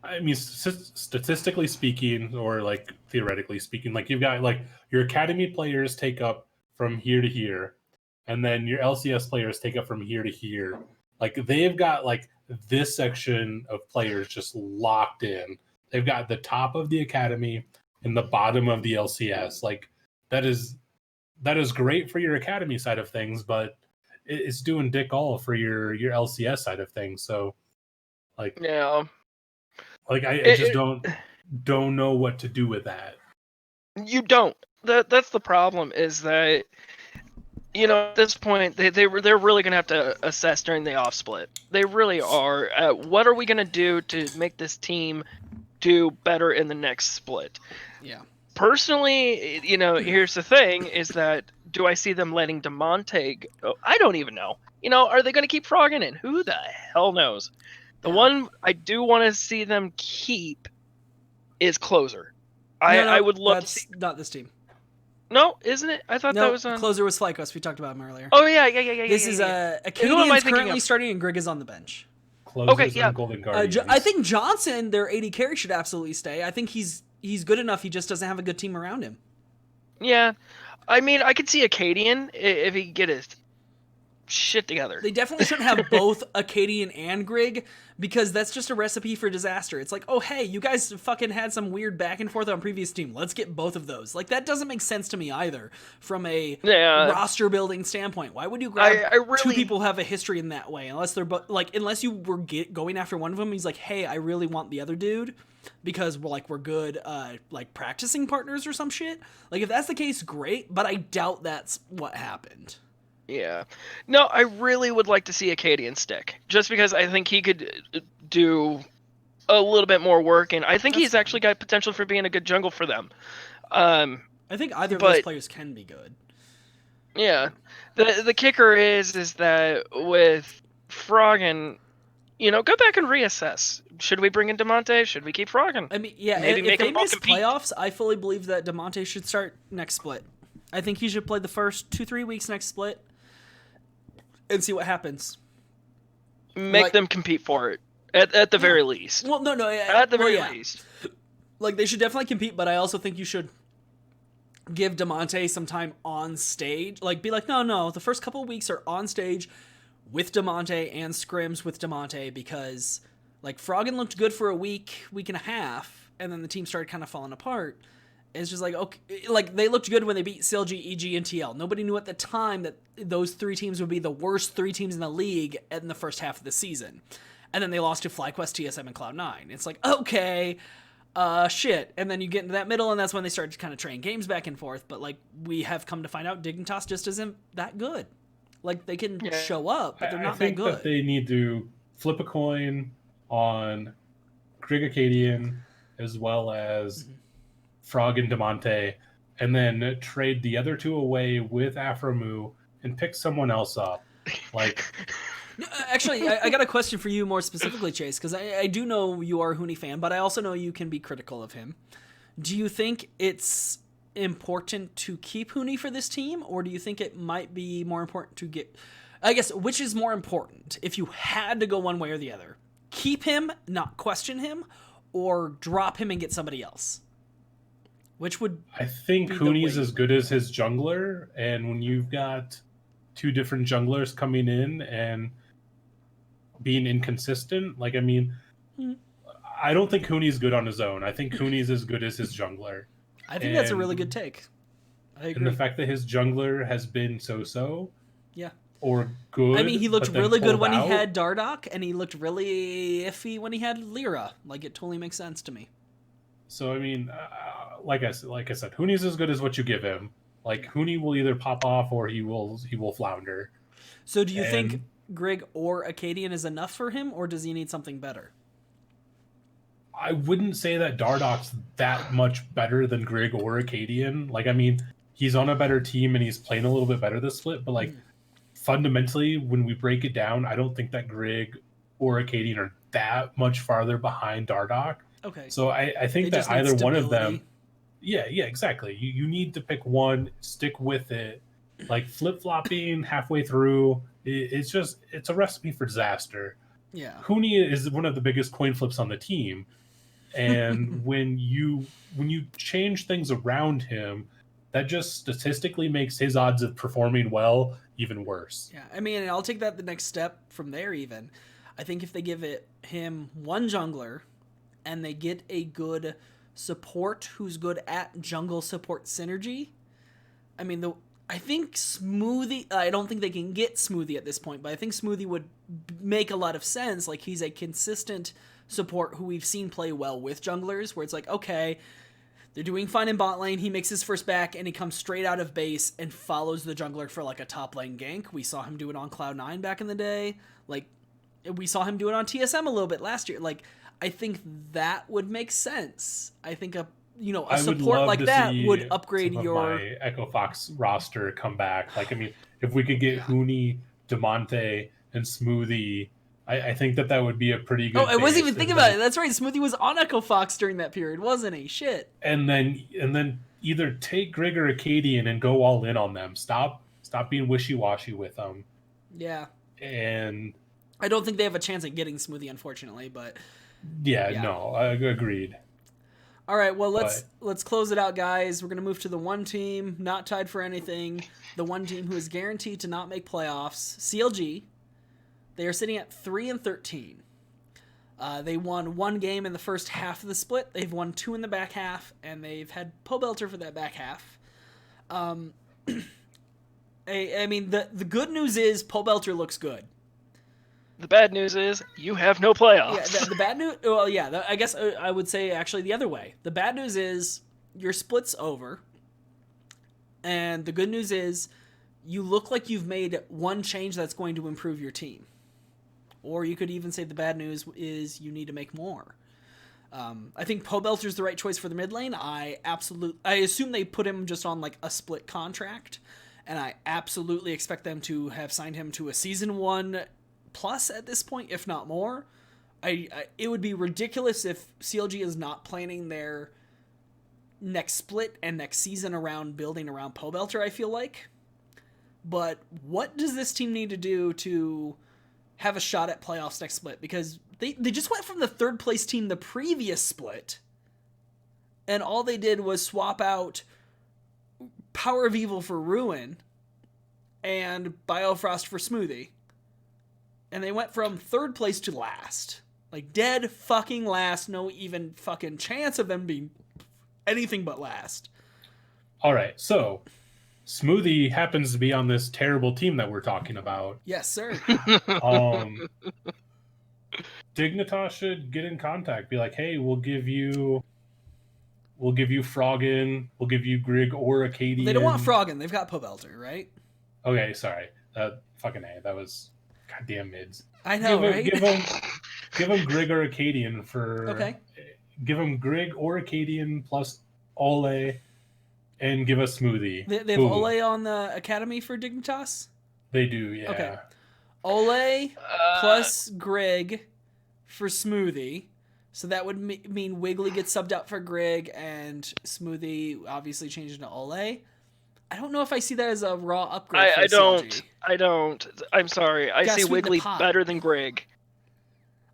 I mean, statistically speaking, or like theoretically speaking, like, you've got like your academy players take up from here to here, and then your LCS players take up from here to here. Like, they've got like this section of players just locked in. They've got the top of the academy and the bottom of the LCS. Like, that is great for your academy side of things, but it's doing dick all for your LCS side of things. So, like,
yeah,
like I just don't know what to do with that.
You don't. That's the problem, is that at this point they're really gonna have to assess during the off split. They really are. What are we gonna do to make this team do better in the next split?
Yeah.
Personally, here's the thing: is that, do I see them letting Damonte go? I don't even know. Are they gonna keep Froggen in? Who the hell knows? The one I do want to see them keep is Closer. I would love to see.
Not this team.
No, isn't it? I thought that was on.
Closer was Flyquest. We talked about him earlier.
Oh yeah.
This is Acadian's currently starting, and Grig is on the bench.
Closer's on Golden Guardians.
I think Johnson, their AD carry, should absolutely stay. I think he's good enough. He just doesn't have a good team around him.
Yeah, I mean, I could see Acadian if he could get his shit together.
They definitely shouldn't have both Acadian and Grig, because that's just a recipe for disaster. It's like, oh hey, you guys fucking had some weird back and forth on previous team. Let's get both of those. Like, that doesn't make sense to me either from a roster building standpoint. Why would you grab two people who have a history in that way? Unless they're unless you were going after one of them, he's like, hey, I really want the other dude because we're good practicing partners or some shit. Like, if that's the case, great, but I doubt that's what happened.
Yeah. No, I really would like to see Acadian stick, just because I think he could do a little bit more work, and I think he's actually got potential for being a good jungle for them.
I think either of those players can be good.
Yeah. The kicker is that with Froggen, go back and reassess. Should we bring in DeMonte? Should we keep Froggen?
I mean, yeah,
Maybe
if
make
they
them all
miss
compete.
playoffs, I fully believe that DeMonte should start next split. I think he should play the first 2-3 weeks next split and see what happens.
Make them compete for it at the very least.
Well, no,
at the very least.
Like, they should definitely compete, but I also think you should give DeMonte some time on stage. Like, be like, no, the first couple of weeks are on stage with DeMonte and scrims with DeMonte, because, like, Froggen looked good for a week and a half, and then the team started kind of falling apart. And it's just like, okay, like, they looked good when they beat CLG, EG, and TL. Nobody knew at the time that those 3 teams would be the worst 3 teams in the league in the first half of the season. And then they lost to FlyQuest, TSM, and Cloud9. It's like, okay, shit. And then you get into that middle, and that's when they started to kind of train games back and forth. But, like, we have come to find out Dignitas just isn't that good. Like, they can show up, but they're not that good.
I think that they need to flip a coin on Grig Acadian as well as Frog and DeMonte, and then trade the other 2 away with Afromoo and pick someone else up. Like,
actually, I got a question for you more specifically, Chase, because I do know you are a Huni fan, but I also know you can be critical of him. Do you think it's important to keep Huni for this team, or do you think it might be more important to get... I guess, which is more important? If you had to go one way or the other, keep him, not question him, or drop him and get somebody else? Which would...
I think Huni's as good as his jungler, and when you've got 2 different junglers coming in and being inconsistent, like, I mean, I don't think Huni's good on his own. I think Huni's as good as his jungler.
I think that's a really good take. I agree.
And the fact that his jungler has been so-so,
yeah,
or good.
I mean, he looked really good when he had Dardoch, and he looked really iffy when he had Lyra. Like, it totally makes sense to me.
So I mean, like I said, Huni's as good as what you give him. Like, Huni will either pop off or he will flounder.
So do you think Grig or Acadian is enough for him, or does he need something better?
I wouldn't say that Dardoch's that much better than Grig or Acadian. Like, I mean, he's on a better team and he's playing a little bit better this split, but, like, fundamentally, when we break it down, I don't think that Grig or Acadian are that much farther behind Dardoch.
Okay.
So I think that either one of them... Yeah, exactly. You need to pick one, stick with it. Like, flip-flopping halfway through, it's a recipe for disaster.
Yeah.
Huni is one of the biggest coin flips on the team. And when you change things around him, that just statistically makes his odds of performing well even worse.
Yeah, I mean, I'll take that the next step from there even. I think if they give him one jungler and they get a good support who's good at jungle support synergy, I mean, I think Smoothie... I don't think they can get Smoothie at this point, but I think Smoothie would make a lot of sense. Like, he's a consistent support who we've seen play well with junglers, where it's like, okay, they're doing fine in bot lane, he makes his first back, and he comes straight out of base and follows the jungler for, like, a top lane gank. We saw him do it on Cloud9 back in the day. Like, we saw him do it on TSM a little bit last year. Like, I think that would make sense. I think a support like that would upgrade your...
my Echo Fox roster come back. Like, I mean, if we could get Huni, DeMonte, and Smoothie, I think that would be a pretty good...
Oh, I wasn't even thinking about it. That's right. Smoothie was on Echo Fox during that period, wasn't he? Shit.
And then either take Grig or Acadian and go all in on them. Stop being wishy-washy with them.
Yeah.
And
I don't think they have a chance at getting Smoothie, unfortunately, but...
Yeah, no, I agreed.
All right, well, let's close it out, guys. We're going to move to the one team, not tied for anything, the one team who is guaranteed to not make playoffs, CLG. They are sitting at 3-13. They won 1 game in the first half of the split. They've won 2 in the back half, and they've had Pobelter for that back half. I mean, the good news is Pobelter looks good.
The bad news is you have no playoffs.
Yeah, the bad news... Well, yeah, I guess I would say actually the other way. The bad news is your split's over. And the good news is you look like you've made one change that's going to improve your team. Or you could even say the bad news is you need to make more. I think Pobelter's the right choice for the mid lane. I assume they put him just on like a split contract. And I absolutely expect them to have signed him to a Season 1 plus at this point, if not more. It would be ridiculous if CLG is not planning their next split and next season around building around Pobelter, I feel like. But what does this team need to do to have a shot at playoffs next split? Because they just went from the third place team the previous split, and all they did was swap out Power of Evil for Ruin and Biofrost for Smoothie. And they went from third place to last. Like, dead fucking last. No even fucking chance of them being anything but last.
All right, so Smoothie happens to be on this terrible team that we're talking about.
Yes, sir.
Dignitas should get in contact. Be like, hey, we'll give you Froggen, we'll give you Grig or Acadian.
They don't want Froggen. They've got Pobelter, right?
Okay, sorry. Fucking A. That was goddamn mids.
I know, right?
Give him Grig or Acadian for...
Okay.
Give him Grig or Acadian plus Ole, and give us Smoothie.
They have Ole on the Academy for Dignitas?
They do, yeah.
Okay. Ole plus Grig for Smoothie. So that would mean Wiggly gets subbed out for Grig, and Smoothie obviously changed to Ole. I don't know if I see that as a raw upgrade.
I don't. I'm sorry. I see Wiggly better than Grig.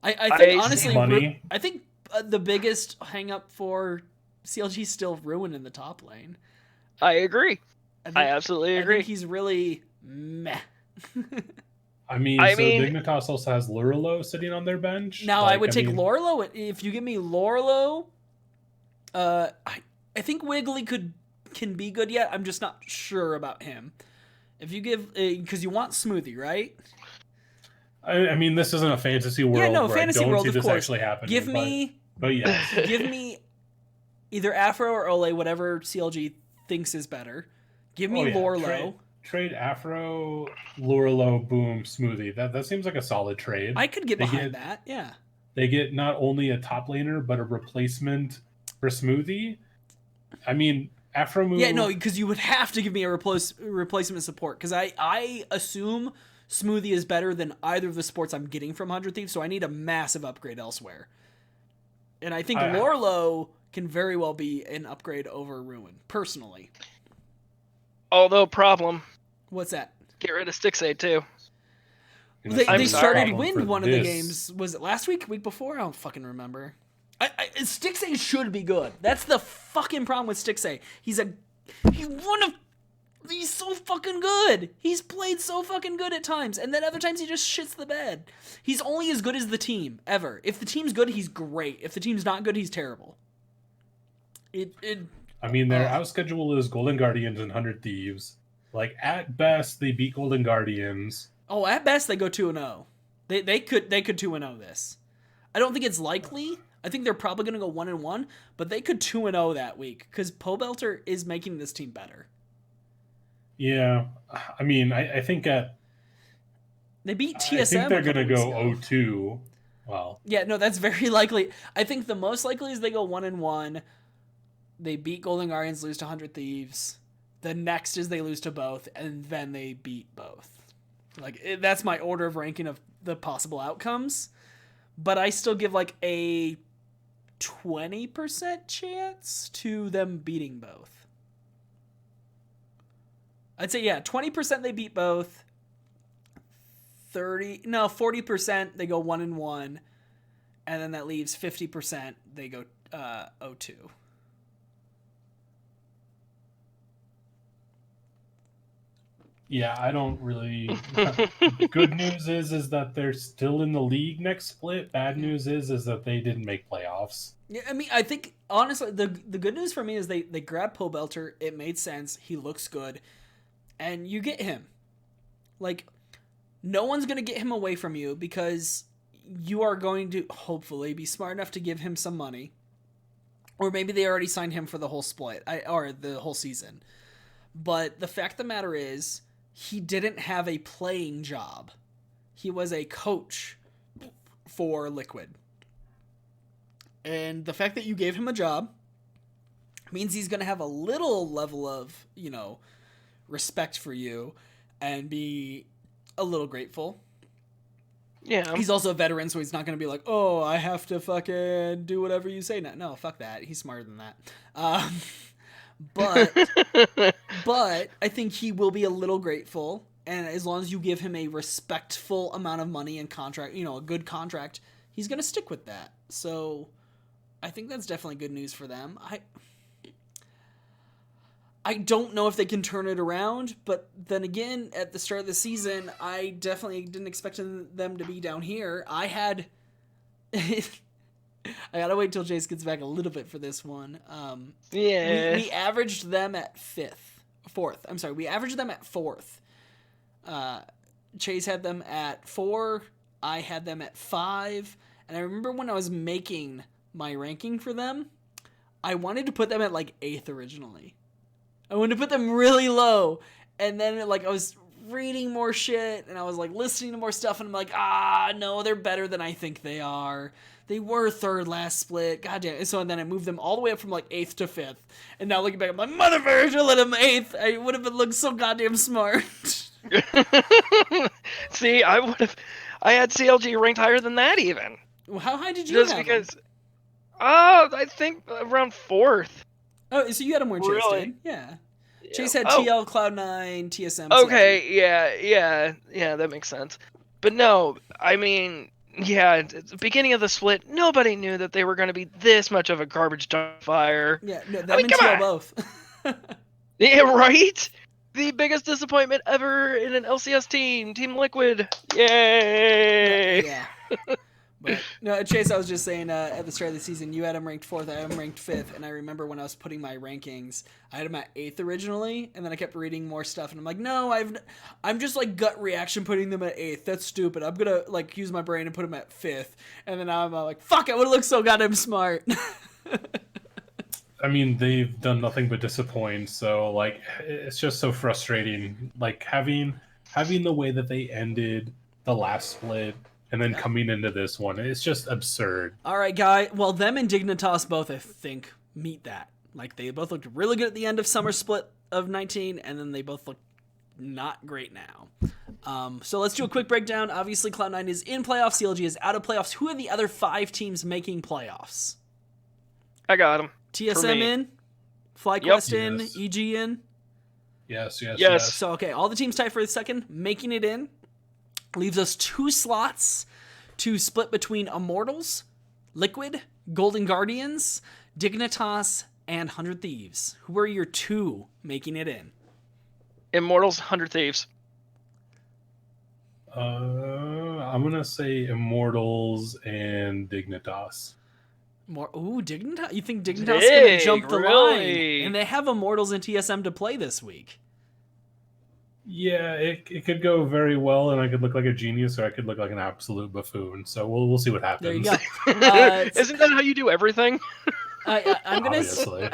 I think honestly, I think the biggest hang up for CLG is still Ruin in the top lane.
I agree. I absolutely agree.
I think he's really meh.
I mean, Dignitas also has Lurlo sitting on their bench.
Now, I would take Lorlo. If you give me Lorlo, I think Wiggly can be good yet. I'm just not sure about him. If you give... Because you want Smoothie, right?
I mean, this isn't a fantasy world.
Yeah, no,
where
fantasy
I don't
world,
see
of
this
course.
actually happening.
Give me...
But yes.
Give me either Afro or Ole, whatever CLG thinks is better. Give me Lorlo.
Trade Afro, Lorlo, boom, Smoothie. That seems like a solid trade.
I could get behind that, yeah.
They get not only a top laner, but a replacement for Smoothie. I mean, Afro move...
Yeah, no, because you would have to give me a replacement support, because I assume Smoothie is better than either of the supports I'm getting from 100 Thieves, so I need a massive upgrade elsewhere. And I think Lorlo can very well be an upgrade over Ruin, personally.
Although, problem...
What's that?
Get rid of Stixaid, too.
They started win one of the games. Was it last week? Week before? I don't fucking remember. Stixaid should be good. That's the fucking problem with Stixaid. He's so fucking good. He's played so fucking good at times, and then other times he just shits the bed. He's only as good as the team, ever. If the team's good, he's great. If the team's not good, he's terrible.
I mean, their out schedule is Golden Guardians and 100 Thieves. Like, at best, they beat Golden Guardians.
Oh, at best, they go 2-0. They could 2-0 this. I don't think it's likely. I think they're probably going to go 1-1, but they could 2-0 that week because Pobelter is making this team better.
Yeah, I mean, I think
they beat TSM.
I think they're going to go 0-2. Well,
yeah, no, that's very likely. I think the most likely is they go 1-1. They beat Golden Guardians, lose to 100 Thieves. The next is they lose to both, and then they beat both. Like, that's my order of ranking of the possible outcomes. But I still give, like, a 20% chance to them beating both. I'd say, 20% they beat both. 40% they go 1-1. And then that leaves 50% they go 0-2.
Yeah, I don't really... Good news is that they're still in the league next split. Bad news is that they didn't make playoffs.
Yeah, I mean, I think, honestly, the good news for me is they grabbed Pobelter. It made sense. He looks good. And you get him. Like, no one's going to get him away from you because you are going to, hopefully, be smart enough to give him some money. Or maybe they already signed him for the whole split, or the whole season. But the fact of the matter is, he didn't have a playing job. He was a coach for Liquid. And the fact that you gave him a job means he's going to have a little level of, respect for you and be a little grateful.
Yeah.
He's also a veteran, so he's not going to be like, oh, I have to fucking do whatever you say now. No, fuck that. He's smarter than that. But I think he will be a little grateful, and as long as you give him a respectful amount of money and contract, a good contract, he's going to stick with that. So I think that's definitely good news for them. I don't know if they can turn it around, but then again, at the start of the season, I definitely didn't expect them to be down here. I gotta wait till Chase gets back a little bit for this one. We averaged them at fourth. I'm sorry, we averaged them at fourth. Chase had them at 4. I had them at 5. And I remember when I was making my ranking for them, I wanted to put them at like 8th originally. I wanted to put them really low, and then I was reading more shit, and I was listening to more stuff, and I'm like, no, they're better than I think they are. They were 3rd last split, goddamn. So then I moved them all the way up from 8th to 5th, and now looking back, I'm like, motherfucker, I should let them 8th. I would have looked so goddamn smart.
See, I had CLG ranked higher than that even.
Well, how high did you have them?
I think around 4th.
Oh, so you had them where Chase did? Yeah. Chase had TL, Cloud9, TSM.
Okay, CLG. Yeah, that makes sense. But no, I mean, at the beginning of the split, nobody knew that they were going to be this much of a garbage fire.
Yeah, no, them and TL both.
Yeah, right? The biggest disappointment ever in an LCS team, Team Liquid. Yay!
Yeah. But, no, Chase, I was just saying, at the start of the season, you had him ranked 4th, I had him ranked 5th, and I remember when I was putting my rankings, I had him at 8th originally, and then I kept reading more stuff, and I'm like, no, I'm just, gut reaction putting them at 8th, that's stupid, I'm gonna, use my brain and put them at 5th, and then now I'm like, fuck, I would've looked so goddamn smart.
I mean, they've done nothing but disappoint, so, it's just so frustrating, having the way that they ended the last split, and then coming into this one, it's just absurd.
All right, guy. Well, them and Dignitas both, I think, meet that. They both looked really good at the end of summer split of 19, and then they both look not great now. So let's do a quick breakdown. Obviously, Cloud9 is in playoffs. CLG is out of playoffs. Who are the other 5 teams making playoffs?
I got them.
TSM in, FlyQuest in,
Yes.
EG in.
Yes.
So, okay, all the teams tied for the second, making it in. Leaves us 2 slots to split between Immortals, Liquid, Golden Guardians, Dignitas, and 100 Thieves. Who are your 2 making it in?
Immortals, 100 Thieves.
I'm gonna say Immortals and Dignitas.
Dignitas? You think Dignitas is going to jump the line? And they have Immortals and TSM to play this week.
Yeah, it could go very well, and I could look like a genius, or I could look like an absolute buffoon. So we'll see what happens.
There you go.
Isn't that how you do everything?
I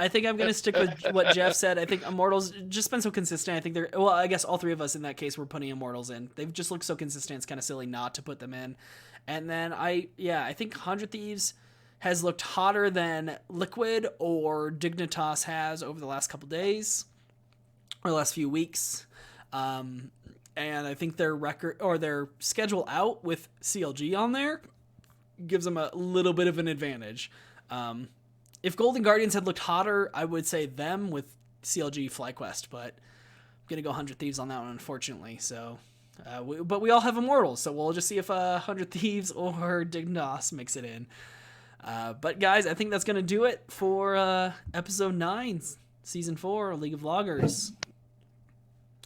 think I'm gonna stick with what Jeff said. I think Immortals just been so consistent. I think they're I guess all 3 of us in that case were putting Immortals in. They've just looked so consistent. It's kind of silly not to put them in. And then I think 100 Thieves has looked hotter than Liquid or Dignitas has over the last couple days or the last few weeks. And I think their record or their schedule out with CLG on there gives them a little bit of an advantage. If Golden Guardians had looked hotter, I would say them with CLG FlyQuest, but I'm going to go 100 Thieves on that one, unfortunately. So, but we all have Immortals, so we'll just see if 100 Thieves or Dignitas makes it in. But guys, I think that's going to do it for episode 9, season 4 of League of Vloggers.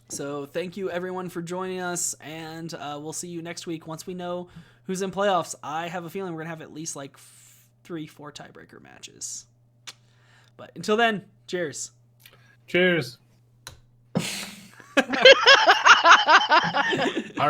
So thank you everyone for joining us, and we'll see you next week once we know who's in playoffs. I have a feeling we're gonna have at least 3-4 tiebreaker matches. But until then, cheers.
Cheers.